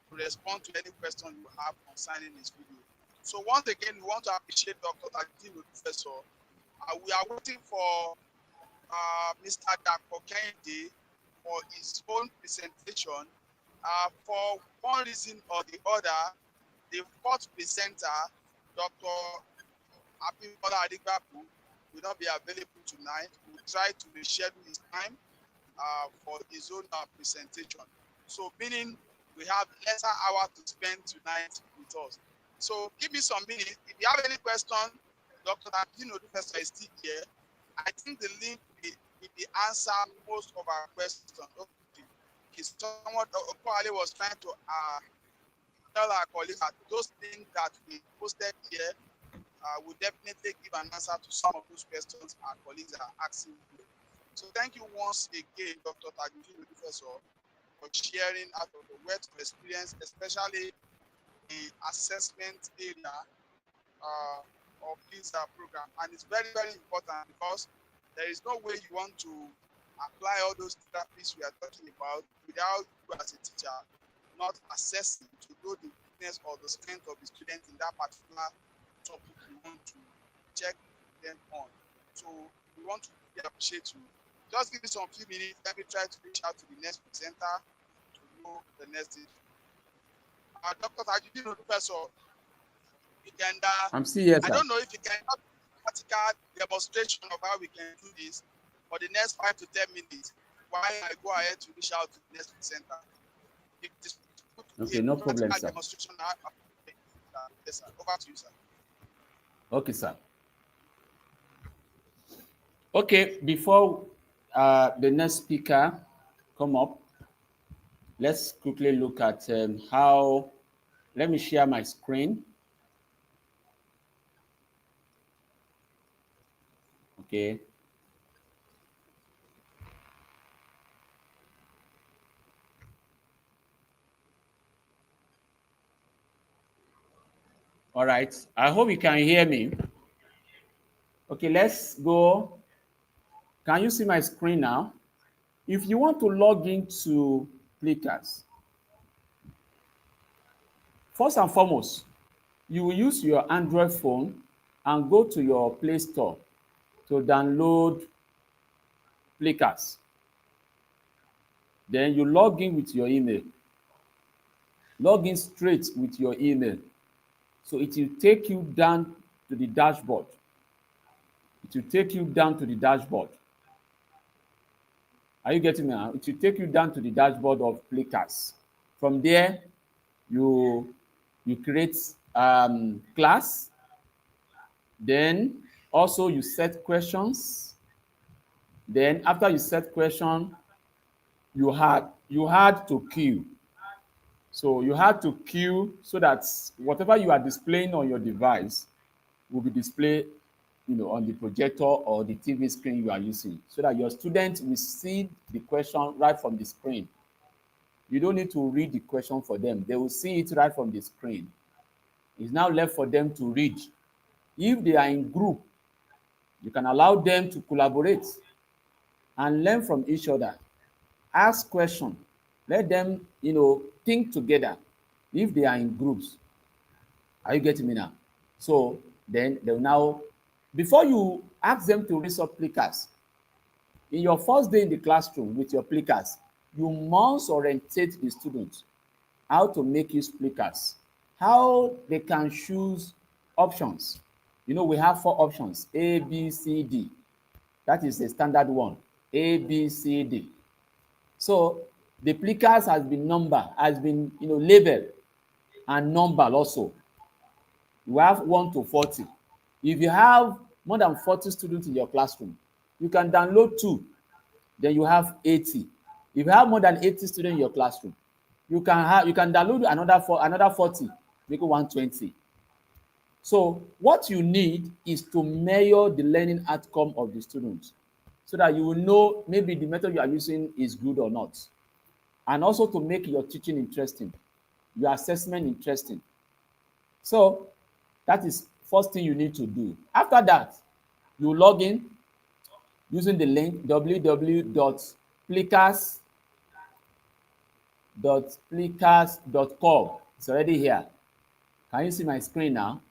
to respond to any question you have concerning this video. So once again, we want to appreciate Dr. Tajudeen. We are waiting for Mr. Kehinde for his own presentation. For one reason or the other, the fourth presenter, Dr. Abímbólá Arigbabu, will not be available tonight. We will try to reschedule his time for his own presentation. So meaning we have lesser hour to spend tonight with us. So give me some minutes. If you have any question, Dr. Tajudeen Odufeso is still here. I think the link will answer most of our questions. Okay. Someone probably was trying to tell our colleagues that those things that we posted here will definitely give an answer to some of those questions our colleagues are asking. So thank you once again, Dr. Tajudeen Odufeso, for sharing out of the wealth of experience, especially the assessment area of this program. And it's very, very important because there is no way you want to apply all those therapies we are talking about without you as a teacher not assessing to know the weakness or the strength of the student in that particular topic you want to check them on. So we want to really appreciate you. Just give me some few minutes. Let me try to reach out to the next presenter to know the next thing. Dr. Tajudeen Odufeso, you can. I'm still here, sir. I don't know if you can have a practical demonstration of how we can do this for the next 5 to 10 minutes while I go ahead to reach out to the next presenter. Okay, no problem, sir. Demonstration. Yes, sir. Over to you, sir. Okay, sir. Okay, before the next speaker come up, let's quickly look at how. Let me share my screen. Okay. All right. I hope you can hear me. Okay, let's go. Can you see my screen now? If you want to log into Plickers, first and foremost, you will use your Android phone and go to your Play Store to download Plickers. Then you log in with your email. Log in straight with your email. So it will take you down to the dashboard. It will take you down to the dashboard. Are you getting me now? It will take you down to the dashboard of Plickers. From there, you create class. Then also you set questions. Then after you set question, you had to queue. So you had to queue so that whatever you are displaying on your device will be displayed, on the projector or the TV screen you are using, so that your students will see the question right from the screen. You don't need to read the question for them. They will see it right from the screen. It's now left for them to read. If they are in group, you can allow them to collaborate and learn from each other. Ask questions. Let them, think together if they are in groups. Are you getting me now? So then they'll now, before you ask them to read up Plickers, in your first day in the classroom with your Plickers, you must orientate the students how to make use Plickers, how they can choose options. We have 4 options: A, B, C, D. That is the standard one, A, B, C, D. So the Plickers has been labeled and numbered also. You have 1 to 40. If you have more than 40 students in your classroom, you can download 2. Then you have 80. If you have more than 80 students in your classroom, you can download another 40, make it 120. So what you need is to measure the learning outcome of the students, so that you will know maybe the method you are using is good or not. And also to make your teaching interesting, your assessment interesting. So that is first thing you need to do. After that, you log in using the link www.plickers.com. It's already here. Can you see my screen now?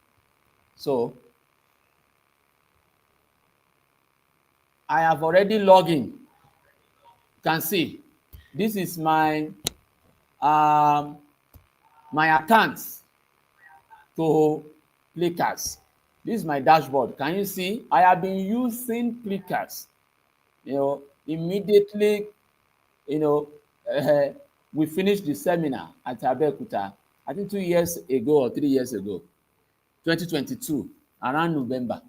So I have already logged in. You can see this is my account to Plickers. This is my dashboard. Can you see? I have been using Plickers. Immediately, we finished the seminar at Abeokuta, I think 2 years ago or 3 years ago. 2022, around November.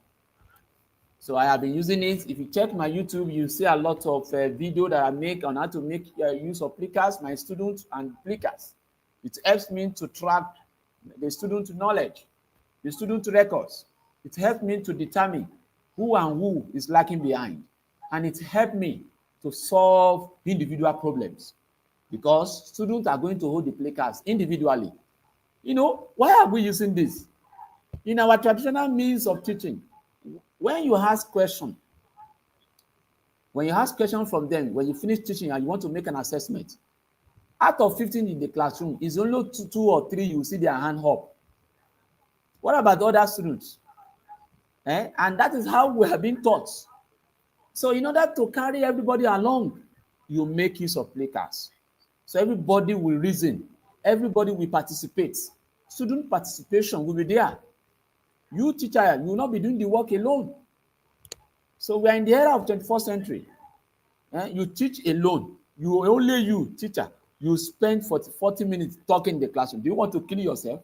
So I have been using it. If you check my YouTube, you see a lot of video that I make on how to make use of plickers, my students and plickers. It helps me to track the student knowledge, the student records. It helped me to determine who and who is lacking behind. And it helped me to solve individual problems because students are going to hold the plickers individually. You know, why are we using this? In our traditional means of teaching, when you ask questions from them, when you finish teaching and you want to make an assessment, out of 15 in the classroom, it's only two or three you see their hand up. What about other students? And that is how we have been taught. So in order to carry everybody along, you make use of plickers. So everybody will reason, everybody will participate. Student participation will be there. You teacher, you will not be doing the work alone. So we are in the era of 21st century. You teach alone. You teacher. You spend 40 minutes talking in the classroom. Do you want to kill yourself?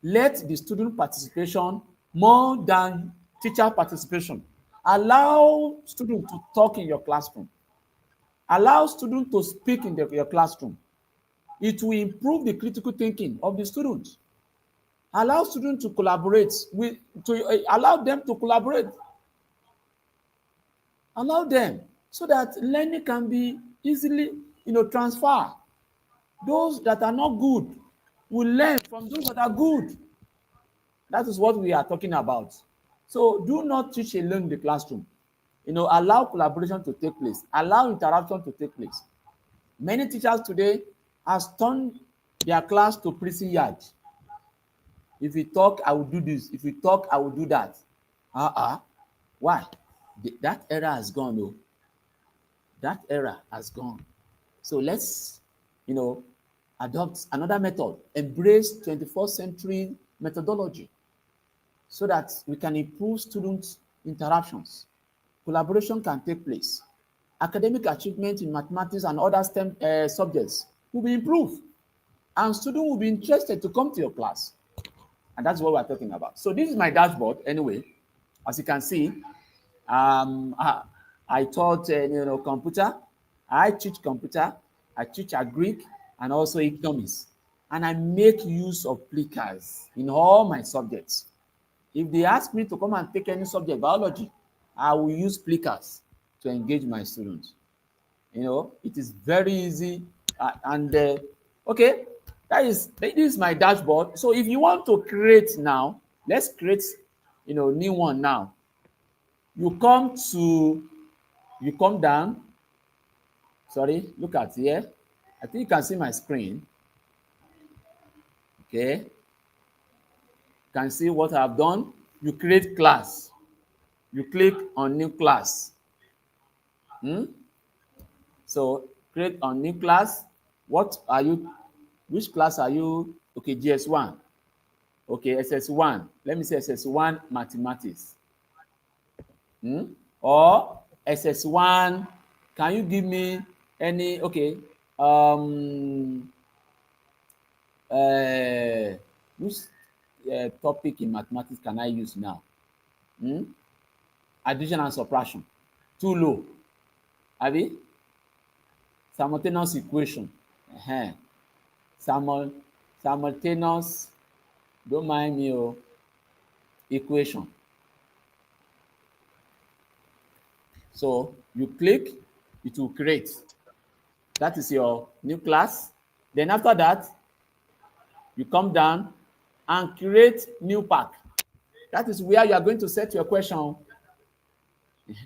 Let the student participation more than teacher participation. Allow students to talk in your classroom. Allow students to speak in your classroom. It will improve the critical thinking of the students. Allow students to collaborate allow them to collaborate. Allow them so that learning can be easily, transferred. Those that are not good will learn from those that are good. That is what we are talking about. So do not teach alone in the classroom. Allow collaboration to take place. Allow interaction to take place. Many teachers today have turned their class to prison yard. If you talk, I will do this. If you talk, I will do that. Why? That era has gone, though. That era has gone. So let's, adopt another method. Embrace 21st century methodology so that we can improve student interactions. Collaboration can take place. Academic achievement in mathematics and other STEM subjects will be improved. And students will be interested to come to your class. And that's what we're talking about. So this is my dashboard anyway. As you can see, I taught computer. I teach computer. I teach Greek and also economics. And I make use of plickers in all my subjects. If they ask me to come and take any subject, biology, I will use plickers to engage my students. It is very easy. Okay, this is my dashboard. So if you want to create now, let's create, new one now. You come down. Sorry, look at here. I think you can see my screen. Okay. You can see what I've done. You create class. You click on new class. So create on new class. Which class are you? Okay, GS1. Okay, SS1. Let me say SS1 mathematics. Or SS1. Can you give me any? Okay. Which topic in mathematics can I use now? Addition and subtraction. Too low. Abi? Simultaneous equation. Simultaneous, don't mind me, equation. So you click, it will create. That is your new class. Then after that, you come down and create new pack. That is where you are going to set your question.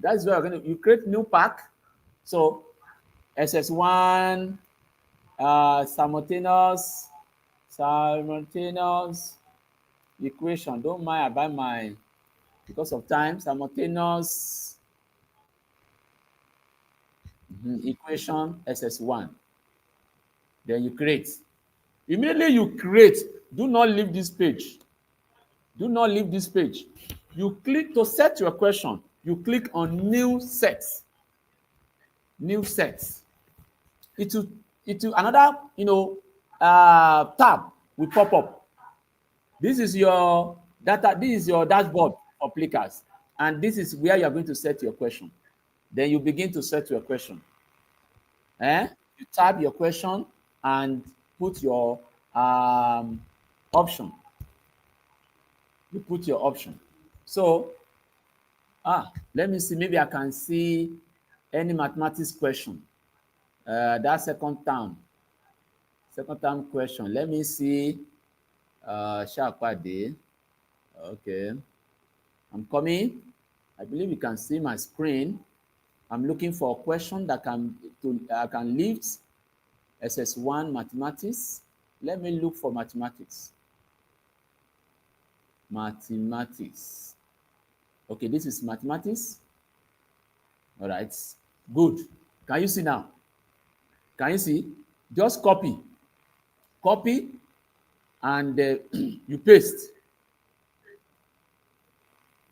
That is where you create new pack. So SS1, simultaneous equation. Don't mind about because of time, simultaneous equation SS1. Then you create. Immediately you create, do not leave this page. Do not leave this page. You click to set your question. You click on new sets. New sets. It will another tab will pop up. This is your data. This is your dashboard for Plickers. And this is where you are going to set your question. Then you begin to set your question. You type your question and put your option. You put your option. So, let me see. Maybe I can see any mathematics question. That second term question. Let me see. Okay. I'm coming. I believe you can see my screen. I'm looking for a question that can lift SS1 mathematics. Let me look for mathematics. Mathematics. Okay, this is mathematics. All right, good. Can you see now? Can you see? Just copy, and you paste.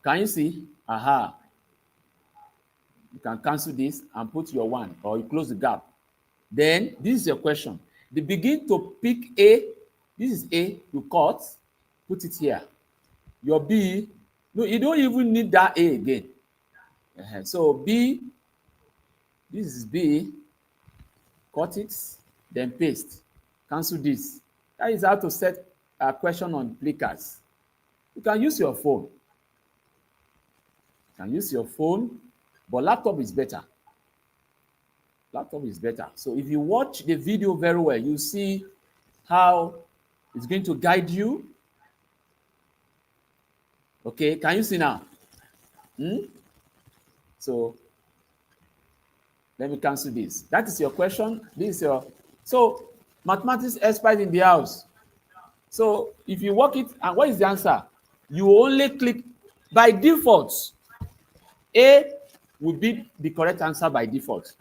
Can you see? Aha. You can cancel this and put your one, or you close the gap. Then this is your question. They begin to pick A. This is A. You cut, put it here. Your B. No, you don't even need that A again. So B. This is B. Cut it, then paste. Cancel this. That is how to set a question on Plickers. You can use your phone. But laptop is better. So if you watch the video very well, you see how it's going to guide you. Okay, can you see now? So let me cancel this. That is your question. This is your... So mathematics expert in the house. So if you work it, and what is the answer? You only click by default. A will be the correct answer by default.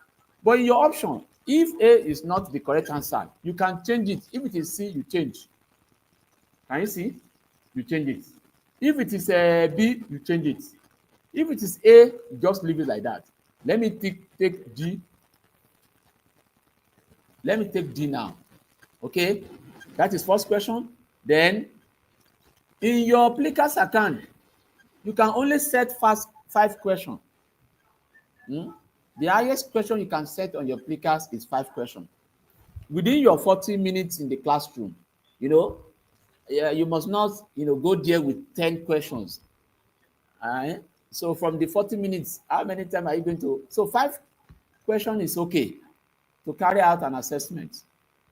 But in your option, if A is not the correct answer, you can change it. If it is C, you change. Can you see? You change it. If it is B, you change it. If it is A, you just leave it like that. Let me take D. Let me take D now. Okay, that is first question. Then, in your Plickers account, you can only set 5 questions. The highest question you can set on your Plickers is 5 questions. Within your 40 minutes in the classroom, you must not, go there with 10 questions. So from the 40 minutes, how many times are you going to? So 5 questions is okay to carry out an assessment.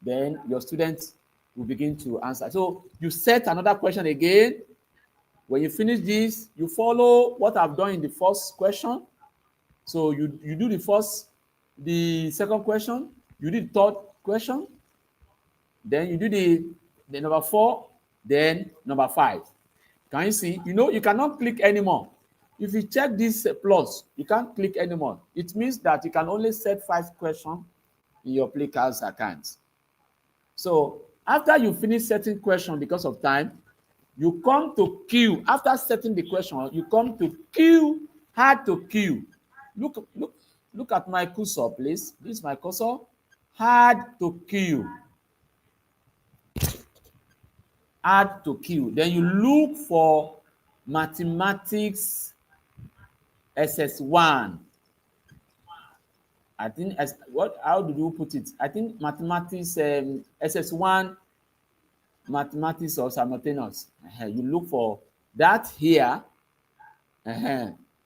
Then your students will begin to answer. So you set another question again. When you finish this, you follow what I've done in the first question. So you do the second question, you do the third question, then you do the number 4, then number 5. Can you see? You cannot click anymore. If you check this plus, you can't click anymore. It means that you can only set 5 questions in your Plickers account. So after you finish setting question because of time, you come to queue. After setting the question, you come to queue, add to queue. Look at my cursor, please. This is my cursor. Add to queue. Add to queue. Then you look for mathematics SS1. I think how did you put it? I think mathematics SS1 mathematics or simultaneous. You look for that here.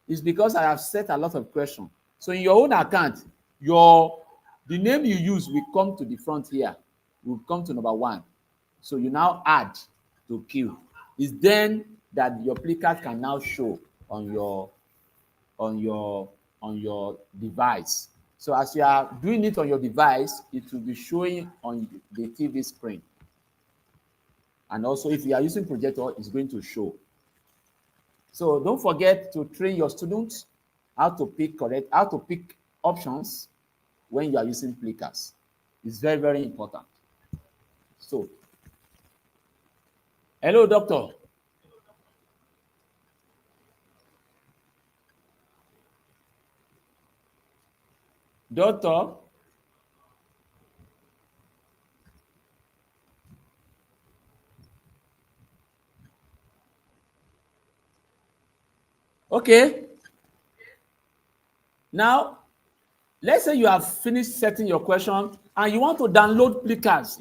It's because I have set a lot of questions. So in your own account, the name you use will come to the front here. Will come to number 1. So you now add to queue. It's then that your Plickers can now show on your device. So as you are doing it on your device, it will be showing on the TV screen. And also, if you are using projector, it's going to show. So don't forget to train your students how to pick options when you are using Plickers. It's very, very important. So, hello, doctor. Doctor. Okay. Now, let's say you have finished setting your question and you want to download plickers.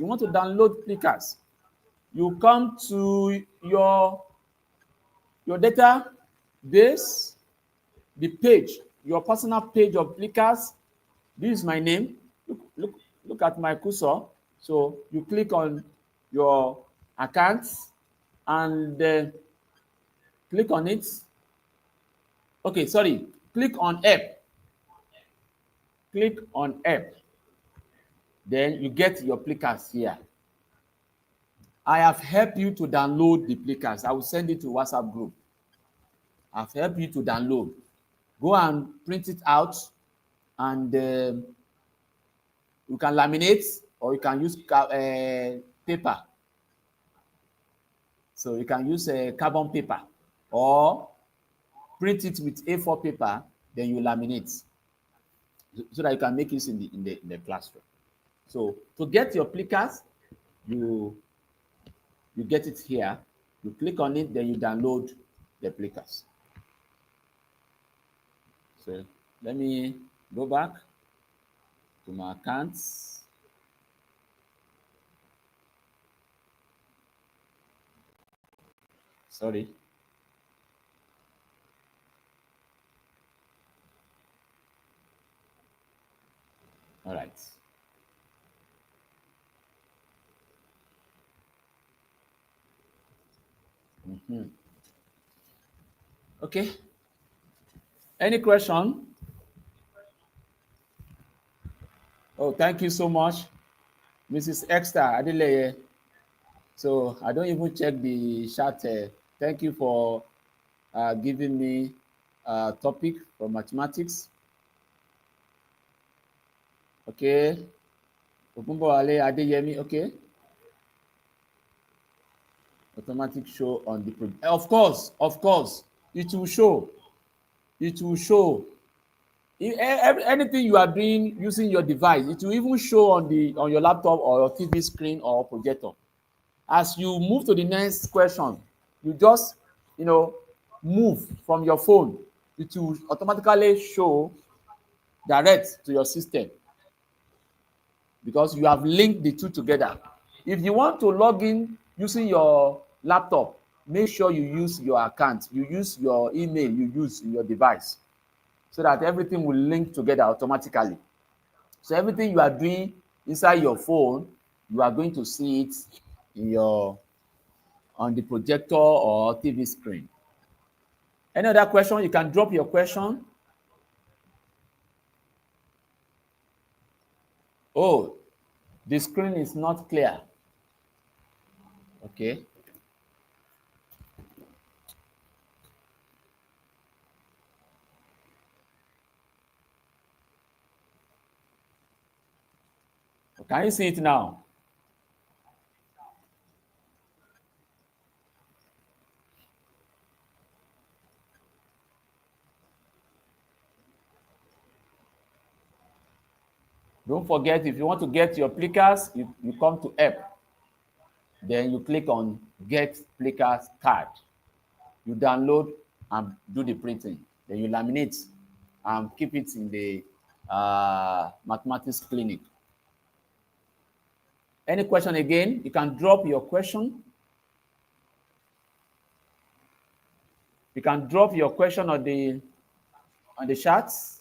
You come to your database, the page, your personal page of plickers. This is my name. Look at my cursor. So you click on your accounts and click on it. Okay, sorry. Click on app. Click on app. Then you get your plickers here. I have helped you to download the plickers. I will send it to WhatsApp group. I've helped you to download. Go and print it out, and you can laminate or you can use paper. So you can use carbon paper or print it with A4 paper. Then you laminate so that you can make it in the classroom. So to get your plickers, you get it here. You click on it, then you download the plickers. So let me go back to my accounts. Sorry. All right. Okay. Any question? Oh, thank you so much, Mrs. Extra Adeleye. So I don't even check the chat. Thank you for giving me a topic for mathematics. Okay. Ogunbowale Adeyemi. Okay. Automatic show on the project. Of course, it will show. It will show. Anything you are doing using your device, it will even show on your laptop or your TV screen or projector. As you move to the next question, you just move from your phone. It will automatically show direct to your system because you have linked the two together. If you want to log in using your laptop, make sure you use your account, you use your email, you use your device, so that everything will link together automatically. So everything you are doing inside your phone, you are going to see it on the projector or TV screen. Any other question? You can drop your question. Oh, the screen is not clear. Okay. Can you see it now? Don't forget, if you want to get your plickers, you come to app. Then you click on Get Plickers Card. You download and do the printing. Then you laminate and keep it in the mathematics clinic. Any question again? You can drop your question. You can drop your question on the chats.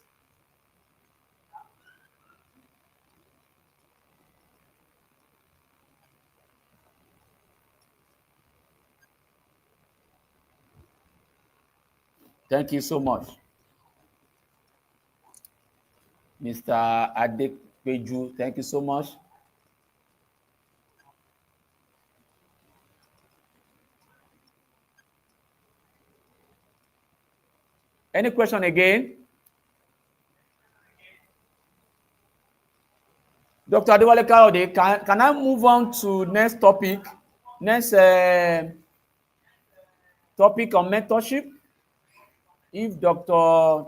Thank you so much. Mr. Adekpeju, thank you so much. Any question again? Dr. Adewale Kayode, can I move on to next topic? Next topic on mentorship? If Dr.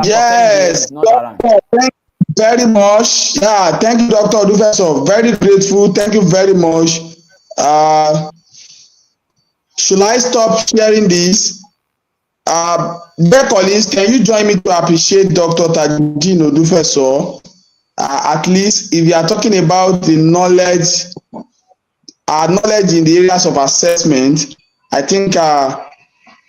Yes, is not around. Thank you very much. Yeah, thank you, Dr. Odufeso. Very grateful. Thank you very much. Should I stop sharing this? Dear colleagues, can you join me to appreciate Dr. Tajudeen Odufeso? At least if you are talking about the knowledge, knowledge in the areas of assessment, I think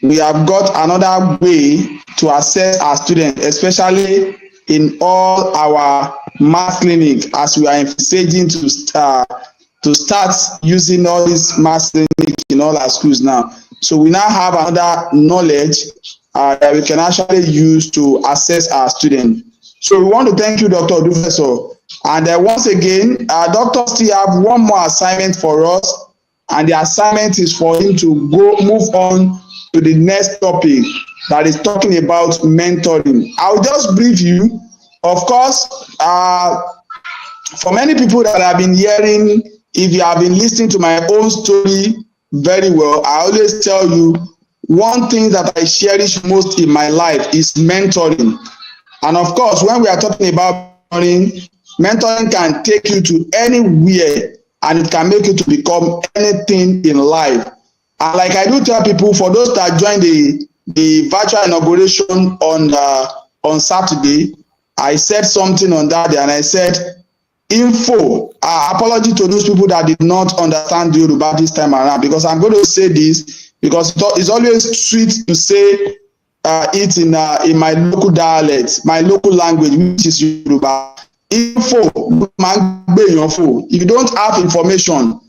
we have got another way to assess our students, especially in all our math clinic, as we are envisaging to start using all these math clinic in all our schools now. So we now have another knowledge that we can actually use to assess our students. So we want to thank you, Dr. Odufeso. And once again, doctors still have one more assignment for us, and the assignment is for him to move on to the next topic that is talking about mentoring. I'll just brief you. Of course, for many people that have been hearing, if you have been listening to my own story very well, I always tell you one thing that I cherish most in my life is mentoring. And of course, when we are talking about mentoring can take you to anywhere, and it can make you to become anything in life. And like I do tell people, for those that joined the virtual inauguration on Saturday, I said something on that day, and I said, apology to those people that did not understand the Yoruba this time around, because I'm going to say this because it's always sweet to say it in my local dialect, my local language, which is Yoruba. If you don't have information,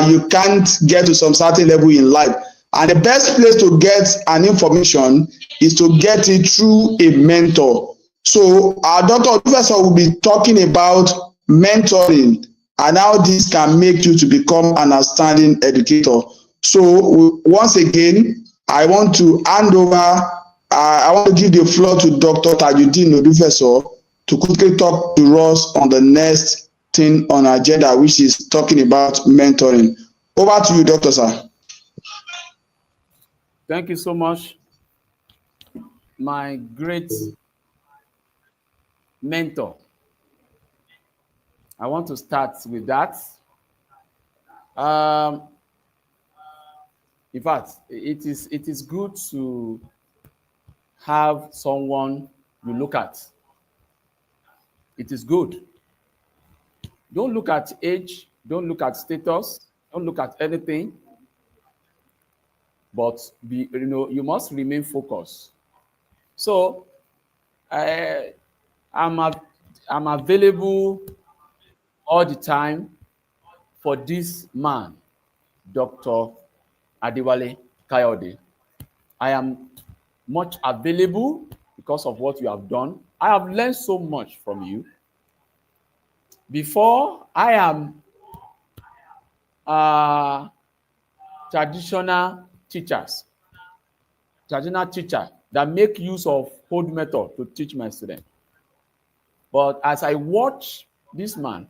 you can't get to some certain level in life. And the best place to get an information is to get it through a mentor. So our Dr. Professor will be talking about mentoring and how this can make you to become an outstanding educator. So once again, I want to hand over, I want to give the floor to Dr. Tajudeen Odufeso to quickly talk to us on the next thing on our agenda, which is talking about mentoring. Over to you, Dr. Sir. Thank you so much. My great mentor. I want to start with that. In fact, it is good to have someone you look at. It is good. Don't look at age, don't look at status, don't look at anything. But you must remain focused. So I'm available all the time for this man, Dr. Olukayode. I am much available because of what you have done. I have learned so much from you. Before, I am traditional teacher that make use of old method to teach my students. But as I watch this man,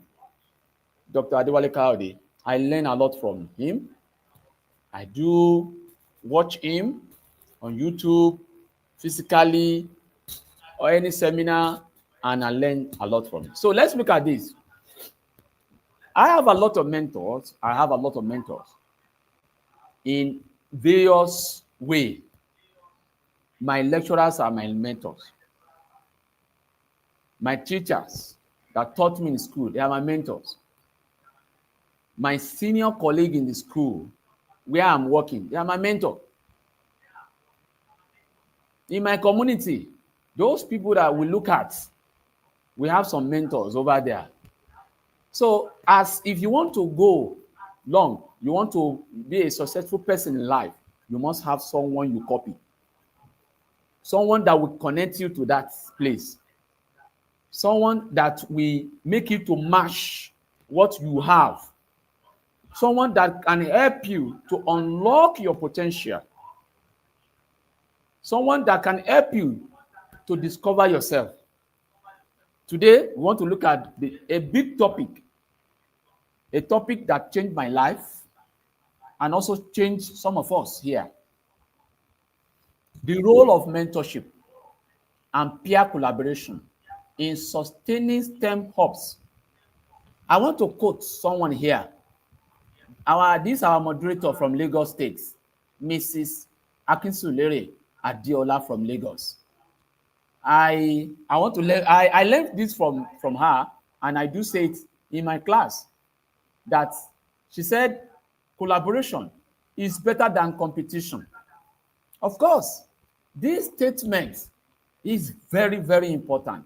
Dr. Olukayode, I learn a lot from him. I do watch him on YouTube, physically, or any seminar, and I learn a lot from him. So let's look at this. I have a lot of mentors. In various ways. My lecturers are my mentors. My teachers that taught me in school, they are my mentors. My senior colleague in the school where I'm working, they are my mentor. In my community, those people that we look at, we have some mentors over there. So if you want to go long, you want to be a successful person in life, you must have someone you copy. Someone that will connect you to that place. Someone that will make you to match what you have. Someone that can help you to unlock your potential. Someone that can help you to discover yourself. Today, we want to look at a big topic. A topic that changed my life and also changed some of us here. The role of mentorship and peer collaboration in sustaining STEM hubs. I want to quote someone here. This is our moderator from Lagos State, Mrs. Akinsulere Adiola from Lagos. I want to learn. I learned this from her, and I do say it in my class, that she said collaboration is better than competition. Of course, this statement is very, very important.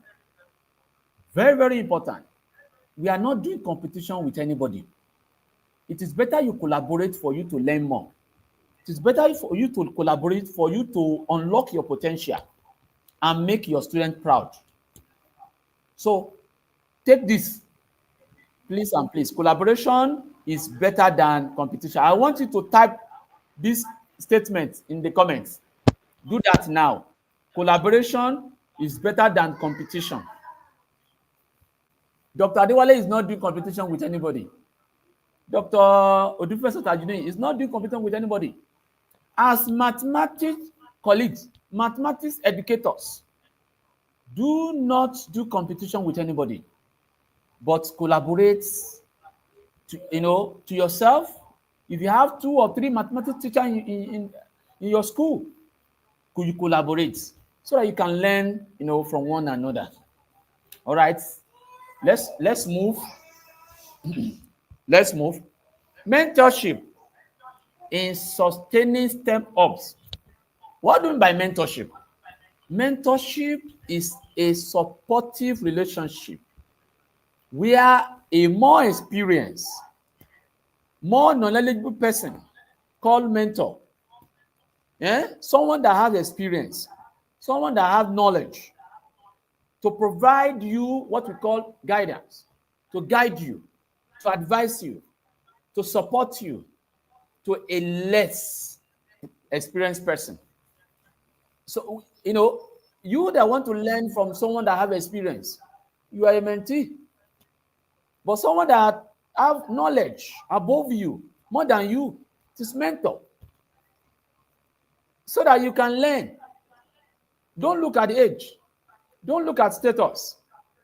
Very, very important. We are not doing competition with anybody. It is better you collaborate for you to learn more. It is better for you to collaborate for you to unlock your potential and make your student proud. So take this, please and please. Collaboration is better than competition. I want you to type this statement in the comments. Do that now. Collaboration is better than competition. Dr. Adewale is not doing competition with anybody. Dr. Odufeso Tajudeen is not doing competition with anybody. As mathematics colleagues, mathematics educators, do not do competition with anybody, but collaborate to yourself. If you have 2 or 3 mathematics teachers in your school, could you collaborate so that you can learn from one another? All right, let's move. Let's move. Mentorship in sustaining STEM-ups. What do you mean by mentorship? Mentorship is a supportive relationship where a more experienced, more knowledgeable person called mentor, someone that has experience, someone that has knowledge, to provide you what we call guidance, to guide you, to advise you, to support you, to a less experienced person. So, you that want to learn from someone that have experience, you are a mentee. But someone that have knowledge above you, more than you, it is mentor. So that you can learn. Don't look at age. Don't look at status.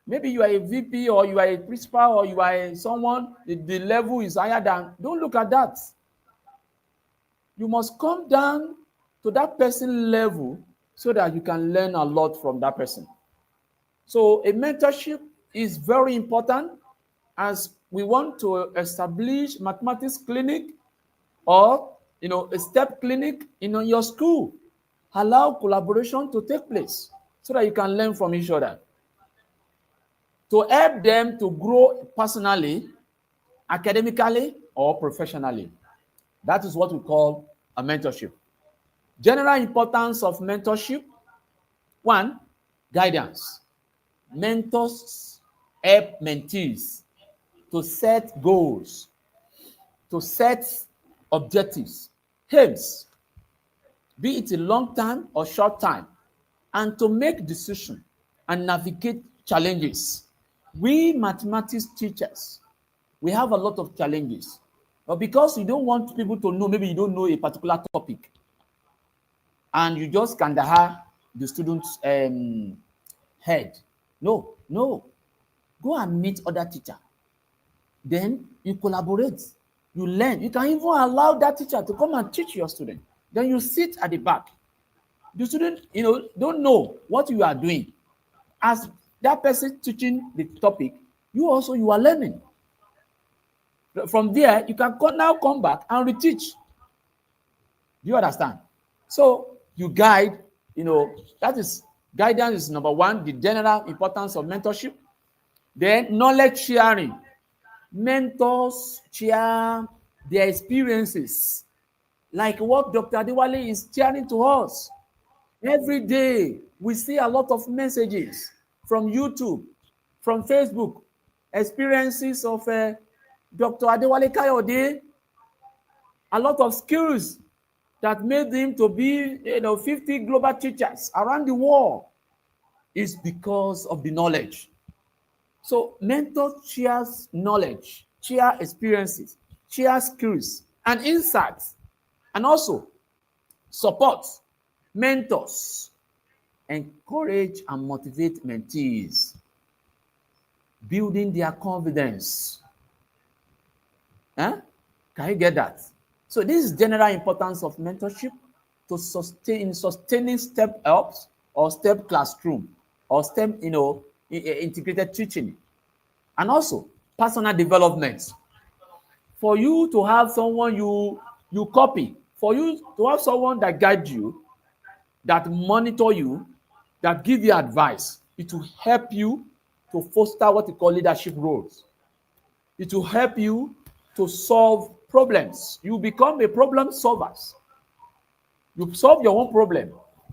Maybe you are a VP or you are a principal or you are someone, the level is higher than. Don't look at that. You must come down to that person level so that you can learn a lot from that person. So a mentorship is very important as we want to establish mathematics clinic or a STEP clinic in your school. Allow collaboration to take place so that you can learn from each other. To help them to grow personally, academically, or professionally. That is what we call a mentorship. General importance of mentorship. 1, guidance. Mentors help mentees to set goals, to set objectives, aims, be it a long time or short time, and to make decisions and navigate challenges. We mathematics teachers, we have a lot of challenges. But because you don't want people to know, maybe you don't know a particular topic, and you just kandahar the student's head. No. Go and meet other teacher. Then you collaborate. You learn. You can even allow that teacher to come and teach your student. Then you sit at the back. The student, don't know what you are doing. As that person teaching the topic, you are learning. From there, you can now come back and reteach. Do you understand? So you guide, that is guidance is number 1, the general importance of mentorship. Then knowledge sharing. Mentors share their experiences, like what Dr. Adewale is sharing to us. Every day, we see a lot of messages from YouTube, from Facebook, experiences of Dr. Adewale Kayode, a lot of skills that made him to be 50 global teachers around the world is because of the knowledge. So mentors shares knowledge, share experiences, share skills and insights, and also support. Mentors encourage and motivate mentees, building their confidence. Can you get that? So this is general importance of mentorship. to sustaining step ups or step classroom or step, integrated teaching, and also personal development. For you to have someone you copy, for you to have someone that guide you, that monitor you, that give you advice, it will help you to foster what we call leadership roles. It will help you to solve problems. You become a problem solver. You solve your own problem,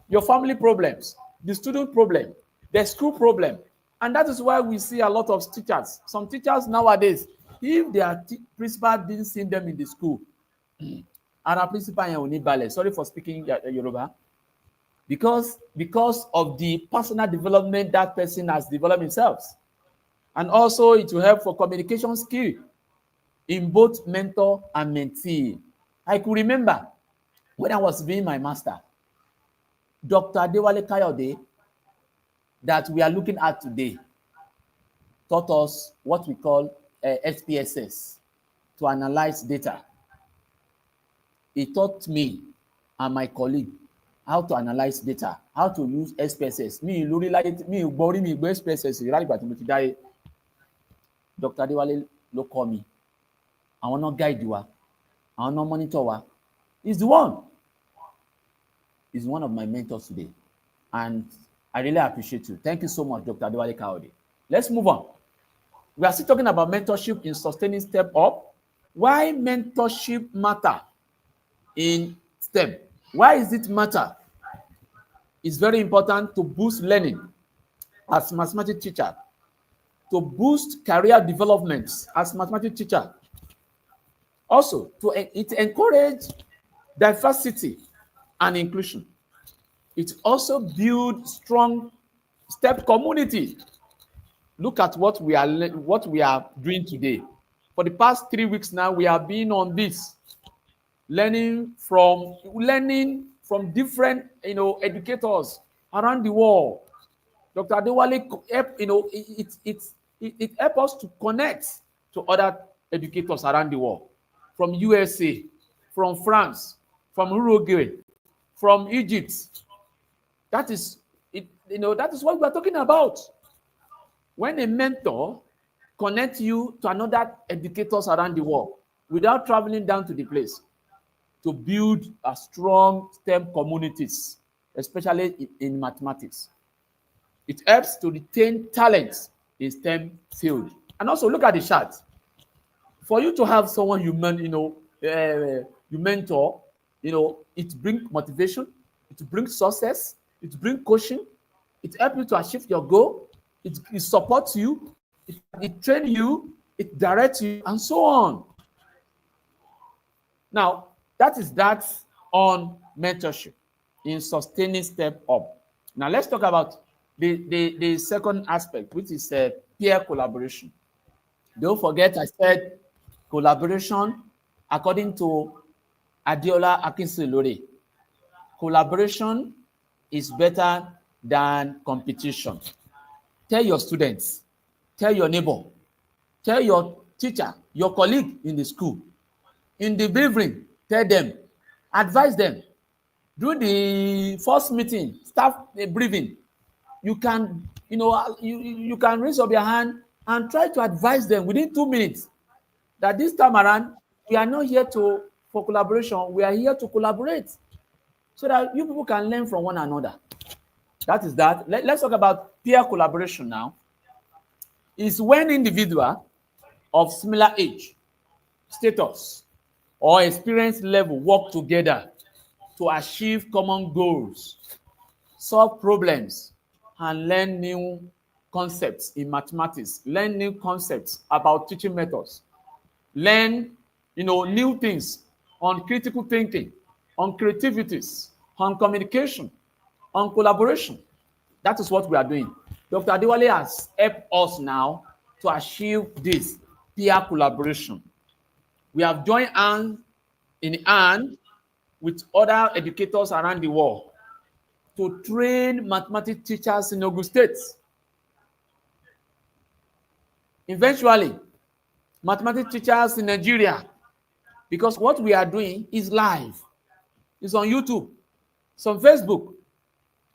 your family problems, the student problem, the school problem. And that is why we see a lot of teachers. Some teachers nowadays, if their principal didn't see them in the school, and our principal in Onibale, sorry for speaking Yoruba, because of the personal development that person has developed himself. And also it will help for communication skill in both mentor and mentee. I could remember when I was doing my master, Dr. Olukayode, that we are looking at today, taught us what we call SPSS, to analyze data. He taught me and my colleague how to analyze data, how to use SPSS. SPSS. Dr. Adewale ló kọ́ mi. Àwọn náà guide wa. Àwọn náà monitor wa. He's the one. He's one of my mentors today. And I really appreciate you. Thank you so much, Dr. Adewale Kayode. Let's move on. We are still talking about mentorship in sustaining step up. Why mentorship matter in STEM? Why is it matter? It's very important to boost learning as mathematics teacher, to boost career development as mathematics teacher. Also, it encourage diversity and inclusion. It also builds strong STEP community. Look at what we are doing today. For the past 3 weeks now, we have been on this, learning from different educators around the world. Dr. Adewale, it helps us to connect to other educators around the world, from USA, from France, from Uruguay, from Egypt. That is what we are talking about. When a mentor connects you to another educators around the world without traveling down to the place, to build a strong STEM communities, especially in mathematics. It helps to retain talents in STEM field. And also look at the chart. For you to have someone you mentor, it brings motivation, it brings success, it brings coaching, it helps you to achieve your goal, it supports you, it trains you, it directs you, and so on. Now, that on mentorship in sustaining step up. Now, let's talk about the second aspect, which is peer collaboration. Don't forget, I said collaboration, according to Adeola Akinselore, collaboration is better than competition. Tell your students, tell your neighbor, tell your teacher, your colleague in the school, in the briefing, tell them, advise them. During the first meeting, staff briefing, you can, you can raise up your hand and try to advise them within 2 minutes that this time around, we are not here for collaboration. We are here to collaborate so that you people can learn from one another. That is that. Let's talk about peer collaboration now. It's when individual of similar age, status, or experience level work together to achieve common goals, solve problems, and learn new concepts in mathematics, learn new concepts about teaching methods, learn new things on critical thinking, on creativities, on communication, on collaboration. That is what we are doing. Dr. Adewale has helped us now to achieve this peer collaboration. We have joined hand in hand with other educators around the world to train mathematics teachers in Ogun State. Eventually, mathematics teachers in Nigeria, because what we are doing is live. It's on YouTube. some Facebook.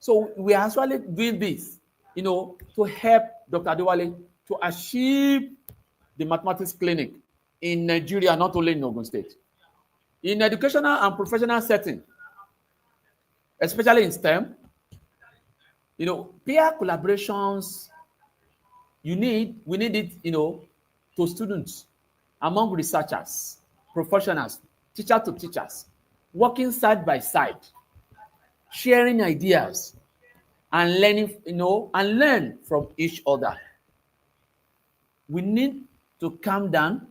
So we are actually doing this, to help Dr. Adewale to achieve the mathematics clinic in Nigeria, not only in Ogun State. In educational and professional setting, especially in STEM, peer collaborations, we need it, to students, among researchers, professionals, teacher to teachers, working side by side, sharing ideas, and learning, and learn from each other. We need to calm down.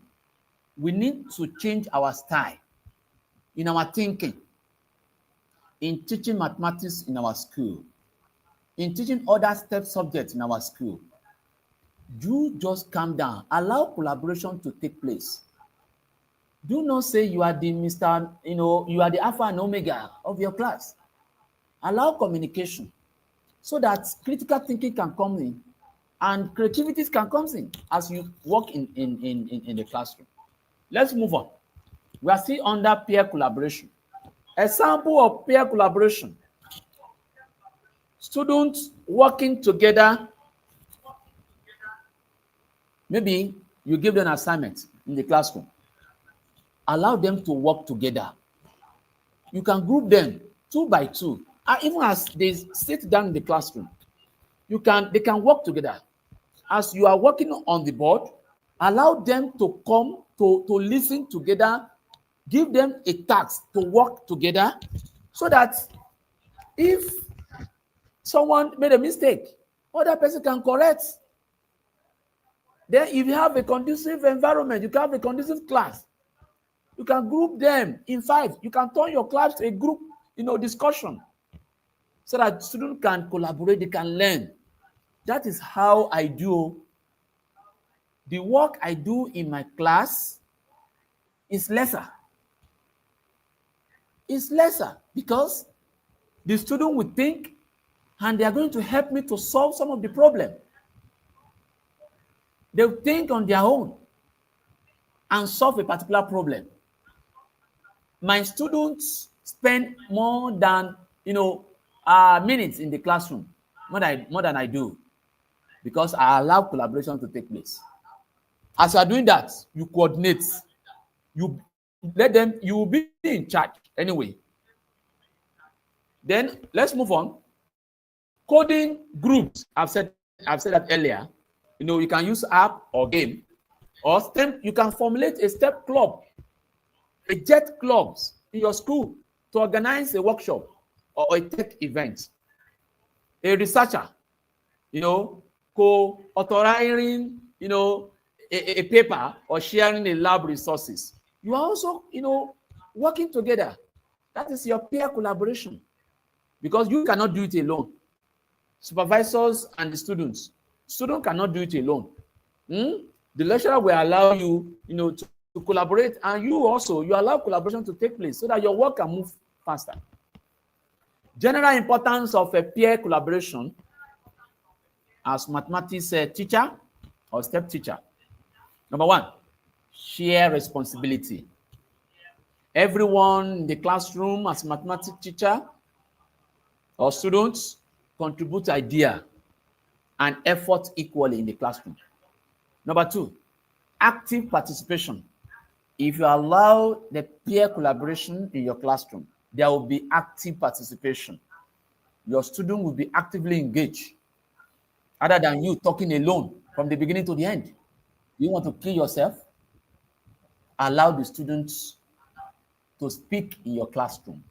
We need to change our style in our thinking, in teaching mathematics in our school, in teaching other STEP subjects in our school. Do just calm down. Allow collaboration to take place. Do not say you are the Mr. You are the Alpha and Omega of your class. Allow communication so that critical thinking can come in and creativity can come in as you work in the classroom. Let's move on. We are still under peer collaboration. Example of peer collaboration. Students working together. Maybe you give them an assignment in the classroom. Allow them to work together. You can group them 2 by 2. Even as they sit down in the classroom, they can work together. As you are working on the board, allow them to come to listen together. Give them a task to work together so that if someone made a mistake, other person can correct. Then if you have a conducive environment, you can have a conducive class. You can group them in 5. You can turn your class to a group, discussion so that students can collaborate, they can learn. That is how I do. The work I do in my class is lesser. It's lesser because the student will think and they are going to help me to solve some of the problem. They'll think on their own and solve a particular problem. My students spend more than minutes in the classroom, more than I do, because I allow collaboration to take place. As you are doing that, you coordinate. You let them. You will be in charge anyway. Then let's move on. Coding groups. I've said that earlier. You can use app or game, or STEM. You can formulate a STEP club, a JET clubs in your school to organize a workshop or a tech event. A researcher, co-authoring, a paper or sharing a lab resources. You are also, working together. That is your peer collaboration, because you cannot do it alone. Supervisors and the students cannot do it alone. The lecturer will allow you, to collaborate, and you allow collaboration to take place so that your work can move faster. General importance of a peer collaboration as mathematics teacher or STEP teacher. Number 1, share responsibility. Everyone in the classroom as mathematics teacher or students contribute idea and effort equally in the classroom. Number 2, active participation. If you allow the peer collaboration in your classroom, there will be active participation. Your student will be actively engaged, other than you talking alone from the beginning to the end. You want to kill yourself? Allow the students to speak in your classroom.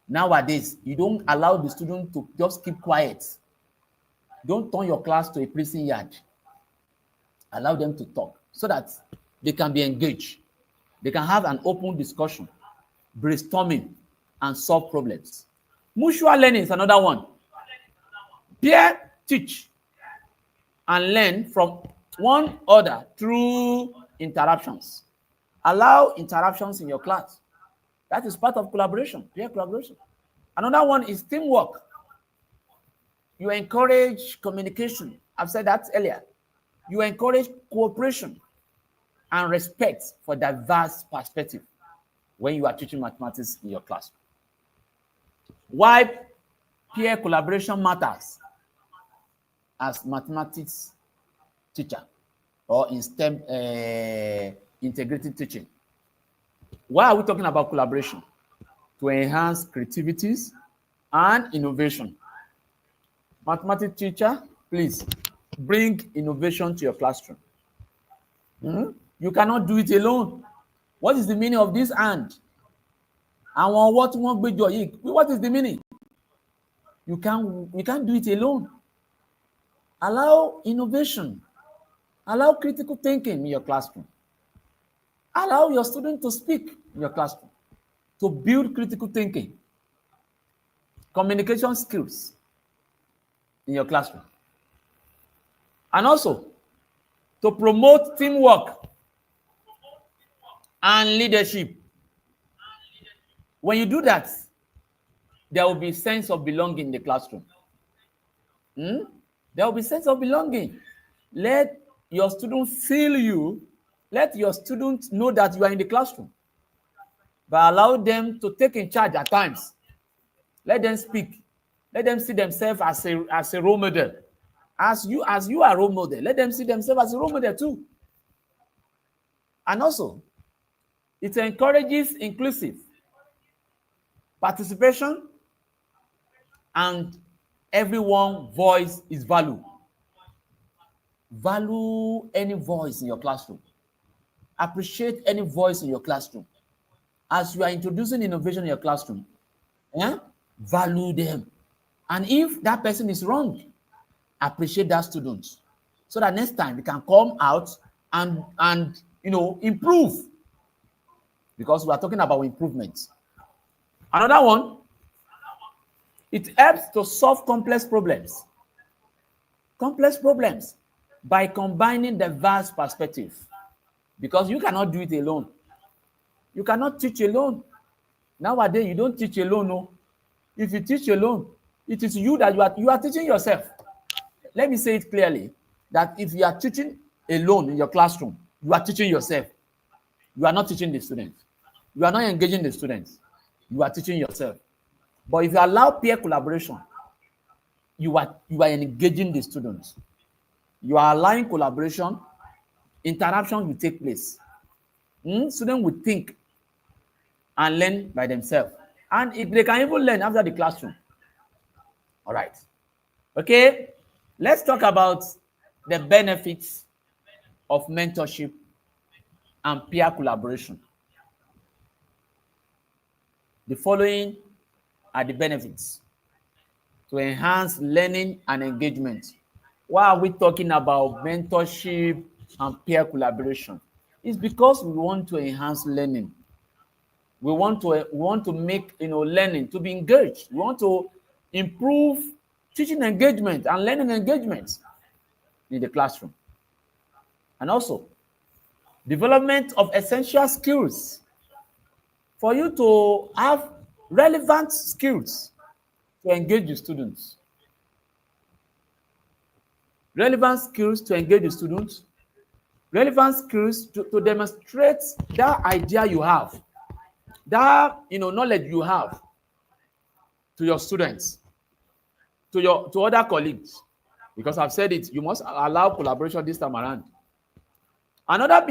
Nowadays, you don't allow the student to just keep quiet. Don't turn your class to a prison yard. Allow them to talk so that they can be engaged. They can have an open discussion, brainstorming, and solve problems. Mutual learning is another one. Peer teach and learn from one other through interruptions. Allow interruptions in your class. That is part of collaboration, peer collaboration. Another one is teamwork. You encourage communication. I've said that earlier. You encourage cooperation and respect for diverse perspective when you are teaching mathematics in your class. Why peer collaboration matters as mathematics teacher or in STEM integrated teaching. Why are we talking about collaboration? To enhance creativities and innovation. Mathematics teacher, please bring innovation to your classroom. You cannot do it alone. What is the meaning of this and? And what is the meaning? You can't do it alone. Allow innovation. Allow critical thinking in your classroom. Allow your students to speak in your classroom, to build critical thinking, communication skills in your classroom. And also, to promote teamwork and leadership. When you do that, there will be a sense of belonging in the classroom. There will be a sense of belonging. Let your students feel you. Let your students know that you are in the classroom. But allow them to take in charge at times. Let them speak. Let them see themselves as a role model. As you are a role model, let them see themselves as a role model too. And also, it encourages inclusive participation, and everyone's voice is valued. Value any voice in your classroom. Appreciate any voice in your classroom. As you are introducing innovation in your classroom, value them. And if that person is wrong, appreciate that student, so that next time they can come out and improve. Because we are talking about improvement. Another one, it helps to solve complex problems. Complex problems by combining diverse perspectives. Because you cannot do it alone. You cannot teach alone. Nowadays, you don't teach alone. No. If you teach alone, it is you that you are teaching yourself. Let me say it clearly, that if you are teaching alone in your classroom, you are teaching yourself. You are not teaching the students. You are not engaging the students. You are teaching yourself. But if you allow peer collaboration, you are engaging the students. You are allowing collaboration, interaction will take place. Students will think and learn by themselves. And if they can even learn after the classroom. All right. Okay. Let's talk about the benefits of mentorship and peer collaboration. The following are the benefits to enhance learning and engagement. Why are we talking about mentorship and peer collaboration? It's because we want to enhance learning. We want to make learning to be engaged. We want to improve teaching engagement and learning engagement in the classroom. And also, development of essential skills for you to have relevant skills to engage the students. Relevant skills to engage the students. Relevant skills to demonstrate that idea you have, that knowledge you have to your students, to other colleagues. Because I've said it, you must allow collaboration this time around. Another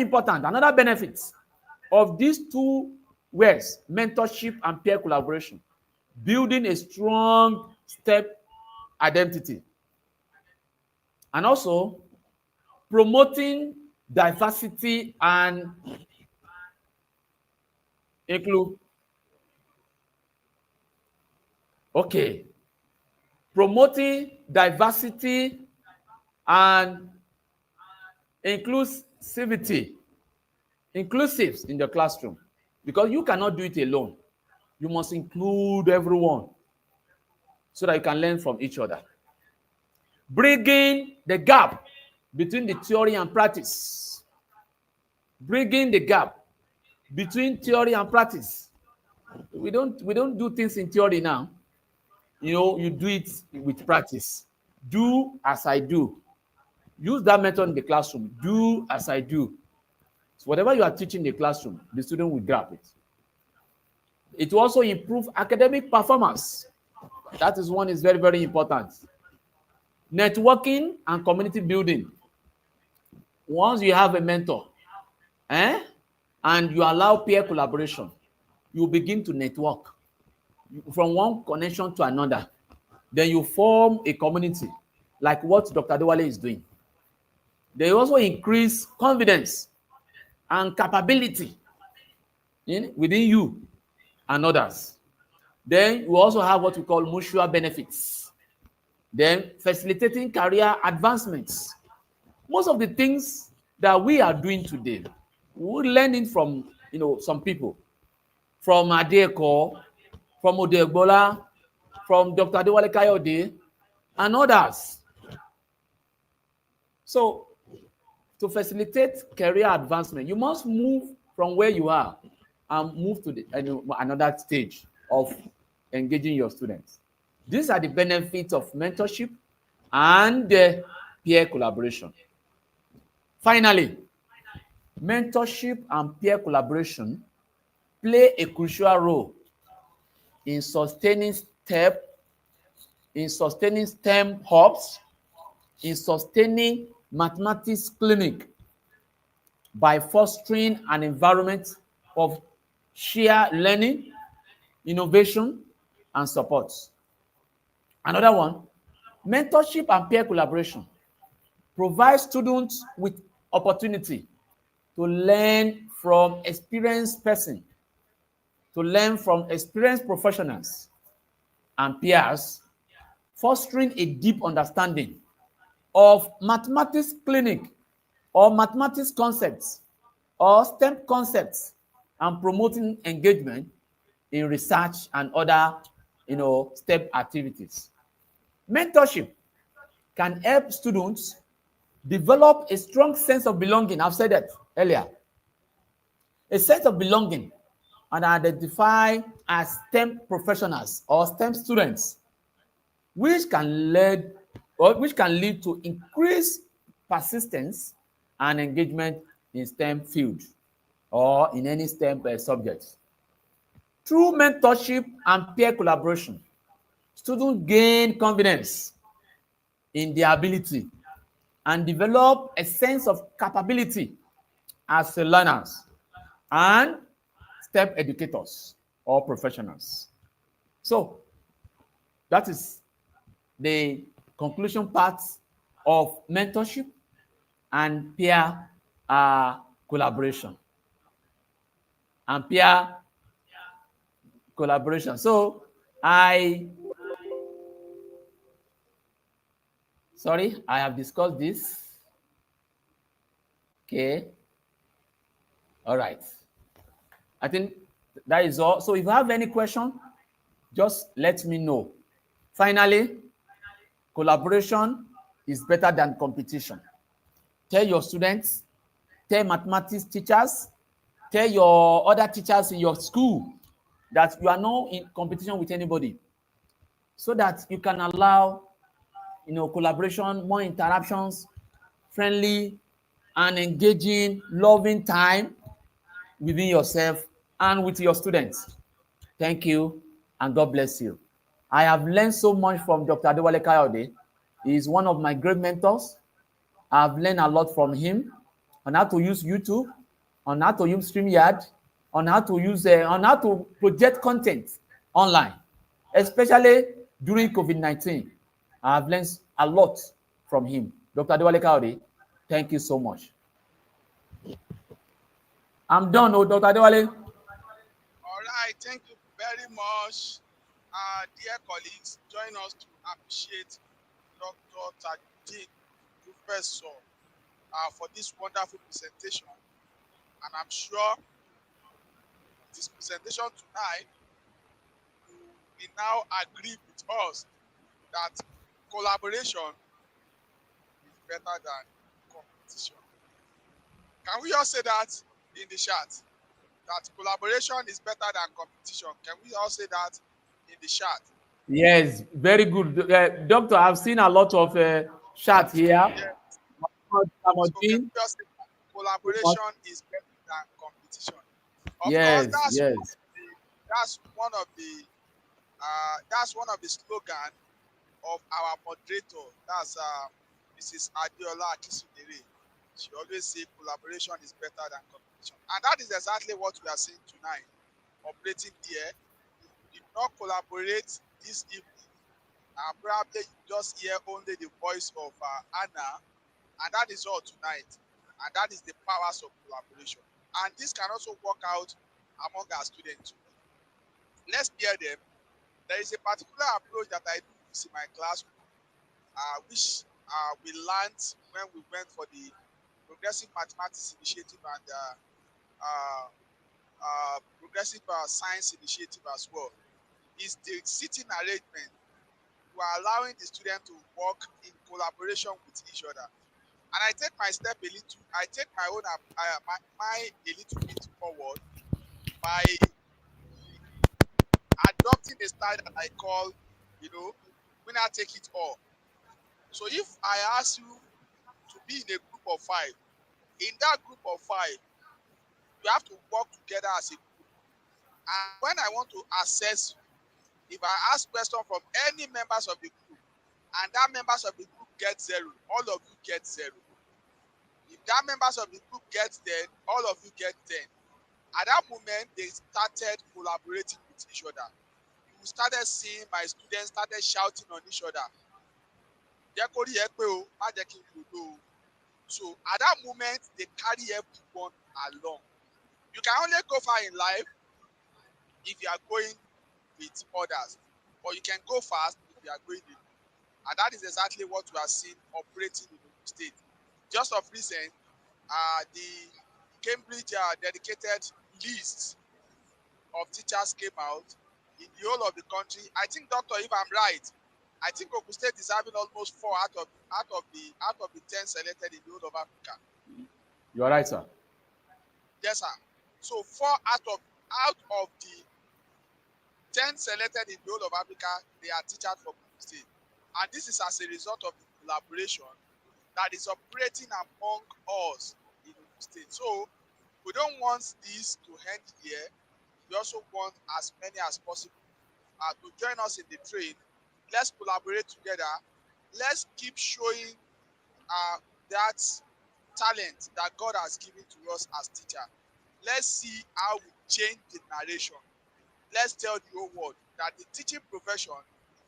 benefit of these two words, mentorship and peer collaboration, building a strong STEP identity. And also promoting diversity and include. Okay. Promoting diversity and inclusivity. Inclusives in the classroom. Because you cannot do it alone. You must include everyone so that you can learn from each other. Bridging the gap between the theory and practice. Bridging the gap between theory and practice. We don't do things in theory now. You do it with practice. Do as I do. Use that method in the classroom. Do as I do. So whatever you are teaching in the classroom, the student will grab it. It will also improve academic performance That is one is very, very important. Networking and community building. Once you have a mentor, and you allow peer collaboration, you begin to network from one connection to another. Then you form a community, like what Dr. Adewale is doing. They also increase confidence and capability within you and others. Then you also have what we call mutual benefits. Then facilitating career advancements. Most of the things that we are doing today, we're learning from some people, from Adeko, from Odefbola, from Dr. Olukayode, and others. So, to facilitate career advancement, you must move from where you are and move to another stage of engaging your students. These are the benefits of mentorship and peer collaboration. Finally, mentorship and peer collaboration play a crucial role in sustaining STEM hubs, in sustaining mathematics clinic by fostering an environment of shared learning, innovation, and support. Another one, mentorship and peer collaboration provide students with opportunity to learn from experienced persons, to learn from experienced professionals and peers, fostering a deep understanding of mathematics clinic or mathematics concepts or STEM concepts, and promoting engagement in research and other STEM activities. Mentorship can help students develop a strong sense of belonging. I've said that earlier. A sense of belonging and identify as STEM professionals or STEM students, which can lead to increased persistence and engagement in STEM field or in any STEM subjects. Through mentorship and peer collaboration, students gain confidence in their ability and develop a sense of capability as learners and STEM educators or professionals. So that is the conclusion part of mentorship and peer collaboration. So I have discussed this. Okay. All right. I think that is all. So if you have any question, just let me know. Finally, collaboration is better than competition. Tell your students, tell mathematics teachers, tell your other teachers in your school that you are not in competition with anybody, so that you can allow collaboration, more interactions, friendly and engaging, loving time within yourself and with your students. Thank you, and God bless you. I have learned so much from Dr. Olukayode. He is one of my great mentors. I've learned a lot from him on how to use YouTube, on how to use StreamYard, on how to project content online, especially during COVID-19. I've learned a lot from him. Dr. Olukayode, thank you so much. I'm done, Dr. Adewale. All right, thank you very much. Dear colleagues, join us to appreciate Dr. Tajudeen, Professor, for this wonderful presentation. And I'm sure this presentation tonight will now agree with us that collaboration is better than competition. Can we all say that in the chat? That collaboration is better than competition. Can we all say that in the chat? Yes, very good. Doctor, I've seen a lot of chat here. Yes. So can we just say that collaboration is better than competition? Of course, that's one of the That's one of the slogans of our moderator. That's Mrs. Adiola Akisudere. She always say collaboration is better than competition. And that is exactly what we are seeing tonight, operating here. If you did not collaborate this evening, probably you just hear only the voice of Anna, and that is all tonight. And that is the powers of collaboration. And this can also work out among our students. Let's hear them. There is a particular approach that I do use in my classroom, which we learned when we went for the Progressive Mathematics Initiative and Progressive Science Initiative as well. Is the sitting arrangement. We are allowing the student to work in collaboration with each other. And I take my step a little, I take my own, my a little bit forward by adopting a style that I call, winner take it all. So if I ask you to be in a group of 5, in that group of 5, you have to work together as a group. And when I want to assess you, if I ask questions from any members of the group, and that members of the group get 0, all of you get 0. If that members of the group get 10, all of you get 10. At that moment, they started collaborating with each other. You started seeing my students started shouting on each other. So at that moment, they carry everyone along. You can only go far in life if you are going with others, or you can go fast if you are going in. And that is exactly what we are seeing operating in the state. Just of recent, the Cambridge dedicated list of teachers came out in the whole of the country. I think, Doctor, if I'm right, I think Ogun State is having almost 4 out of the 10 selected in the whole of Africa. You are right, sir. Yes, sir. So 4 out of the 10 selected in the whole of Africa, they are teachers from Ogun State. And this is as a result of the collaboration that is operating among us in Ogun State. So we don't want this to end here. We also want as many as possible to join us in the train. Let's collaborate together. Let's keep showing that talent that God has given to us as teachers. Let's see how we change the narration. Let's tell the whole world that the teaching profession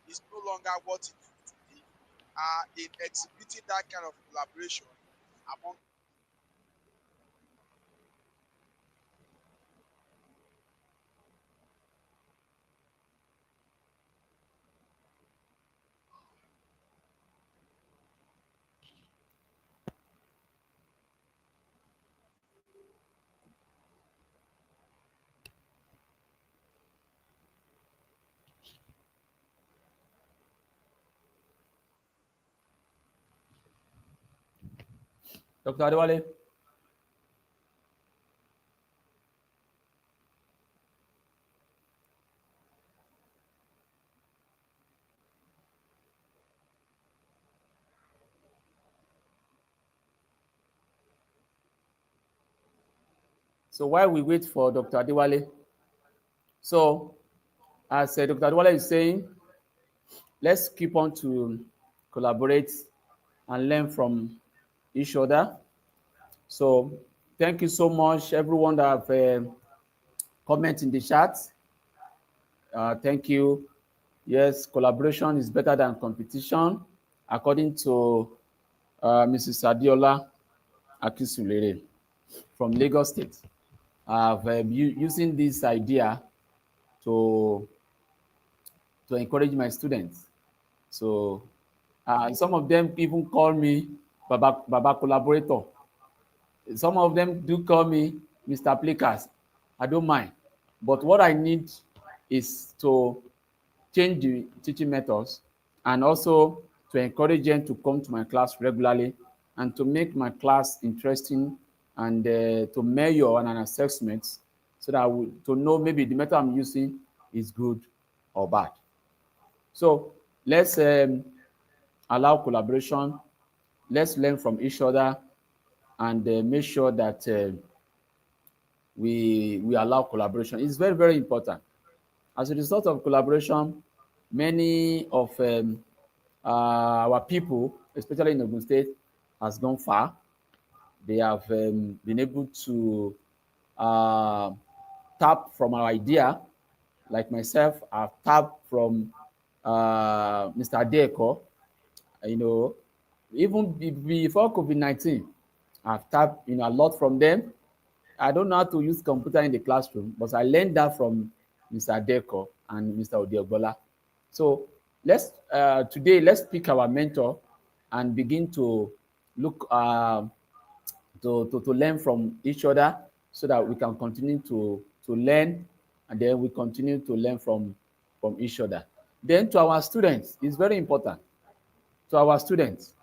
is no longer what it used to be in exhibiting that kind of collaboration among. Dr. Adewale. So while we wait for Dr. Adewale, so as Dr. Adewale is saying, let's keep on to collaborate and learn from each other. So thank you so much, everyone that have commented in the chat. Thank you. Yes, collaboration is better than competition, according to Mrs. Adiola Akisulere from Lagos State. I've using this idea to encourage my students. So some of them even call me Baba Collaborator. Some of them do call me Mr. Plikas. I don't mind. But what I need is to change the teaching methods and also to encourage them to come to my class regularly and to make my class interesting and to measure an assessment so that to know maybe the method I'm using is good or bad. So let's allow collaboration. Let's learn from each other and make sure that we allow collaboration. It's very, very important. As a result of collaboration, many of our people, especially in Ogun State, has gone far. They have been able to tap from our idea. Like myself, I've tapped from Mr. Adeko. You know, even before COVID-19, I've tapped a lot from them. I don't know how to use computer in the classroom, but I learned that from Mr. Adeko and Mr. Odiobola. So today let's pick our mentor and begin to look to learn from each other so that we can continue to learn, and then we continue to learn from each other. Then to our students, it's very important. To our students,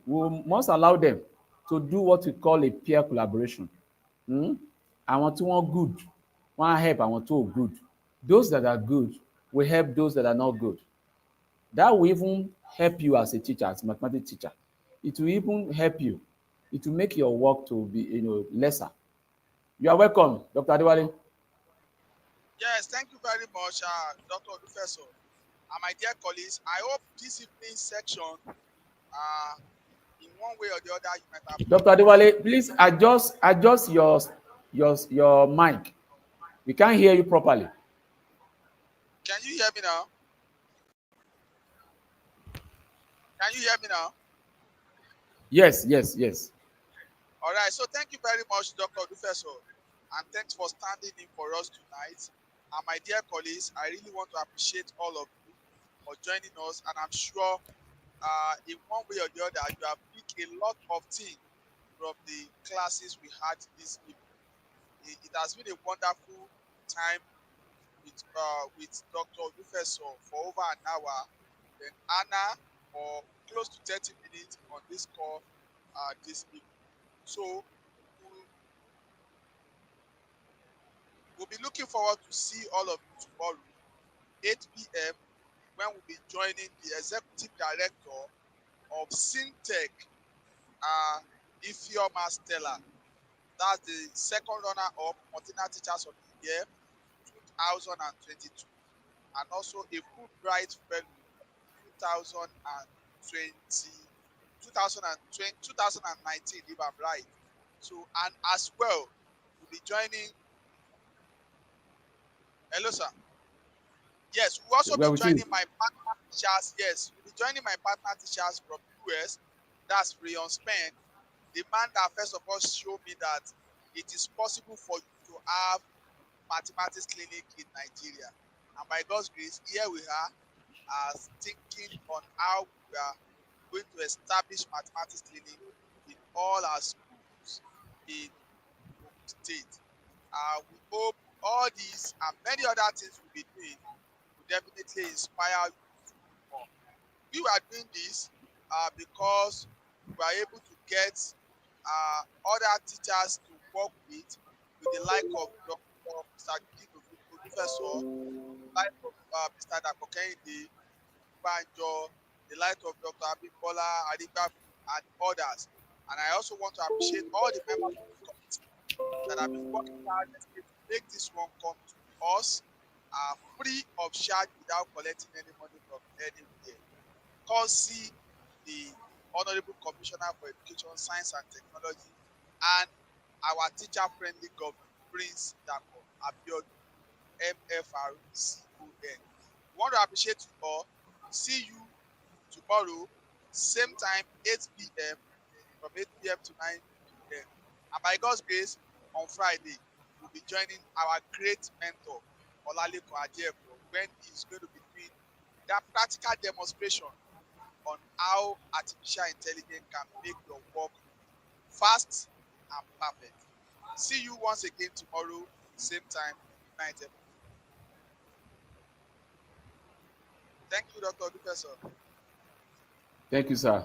we must allow them to do what we call a peer collaboration. Àwọn tí wọ́n good, wọ́n á help àwọn tó good. Those that are good will help those that are not good. That will even help you as a teacher, as a mathematics teacher. It will even help you. It will make your work to be, lesser. You are welcome, Dr. Adewale. Yes, thank you very much, Dr. Odufeso. And my dear colleagues, I hope this evening section, in one way or the other, you might have. Dr. Adewale, please adjust your mic. We can't hear you properly. Can you hear me now? Can you hear me now? Yes. All right, so thank you very much, Dr. Odufeso, and thanks for standing in for us tonight. And my dear colleagues, I really want to appreciate all of you for joining us, and I'm sure in one way or the other, you have picked a lot of things from the classes we had this evening. It has been a wonderful time with Dr. Odufeso for over an hour, then Anna for close to 30 minutes on this call this evening. So we'll be looking forward to see all of you tomorrow, 8 p.m., when we'll be joining the Executive Director of Syntech, Ifeoma Stella. That's the second runner-up Martina Teachers of the Year 2022, and also a Fulbright Fellow 2019, if I'm right. So, and as well, we'll be joining. Hello, sir. Yes, we'll also be joining my partner teachers. Yes, we'll be joining my partner teachers from US. That's Rayon Spain. The man that first of all showed me that it is possible for you to have mathematics clinic in Nigeria. And by God's grace, here we are as thinking on how we are going to establish mathematics clinic in all our schools in Ogun State. We hope all these and many other things we'll be doing will definitely inspire you to do more. We were doing this because we were able to get other teachers to work with the like of Dr. Odufeso, the like of Mr. Kehinde, the light of Dr. Abímbólá, Arigbabu, and others. And I also want to appreciate all the members of the committee that have been working hard to make this one come to us free of charge without collecting any money from anywhere. Courtesy the Honorable Commissioner for Education, Science and Technology, and our teacher-friendly governor, Prince Dako Abiodun, MFRCON. We want to appreciate you all. See you tomorrow, same time, 8 p.m. from 8 p.m. to 9 p.m. And by God's grace, on Friday, we'll be joining our great mentor, Olalapo Ajefo, when he's going to be doing that practical demonstration on how artificial intelligence can make your work fast and perfect. See you once again tomorrow, same time, 9 p.m. Thank you, Dr. Odufeso. Thank you, sir.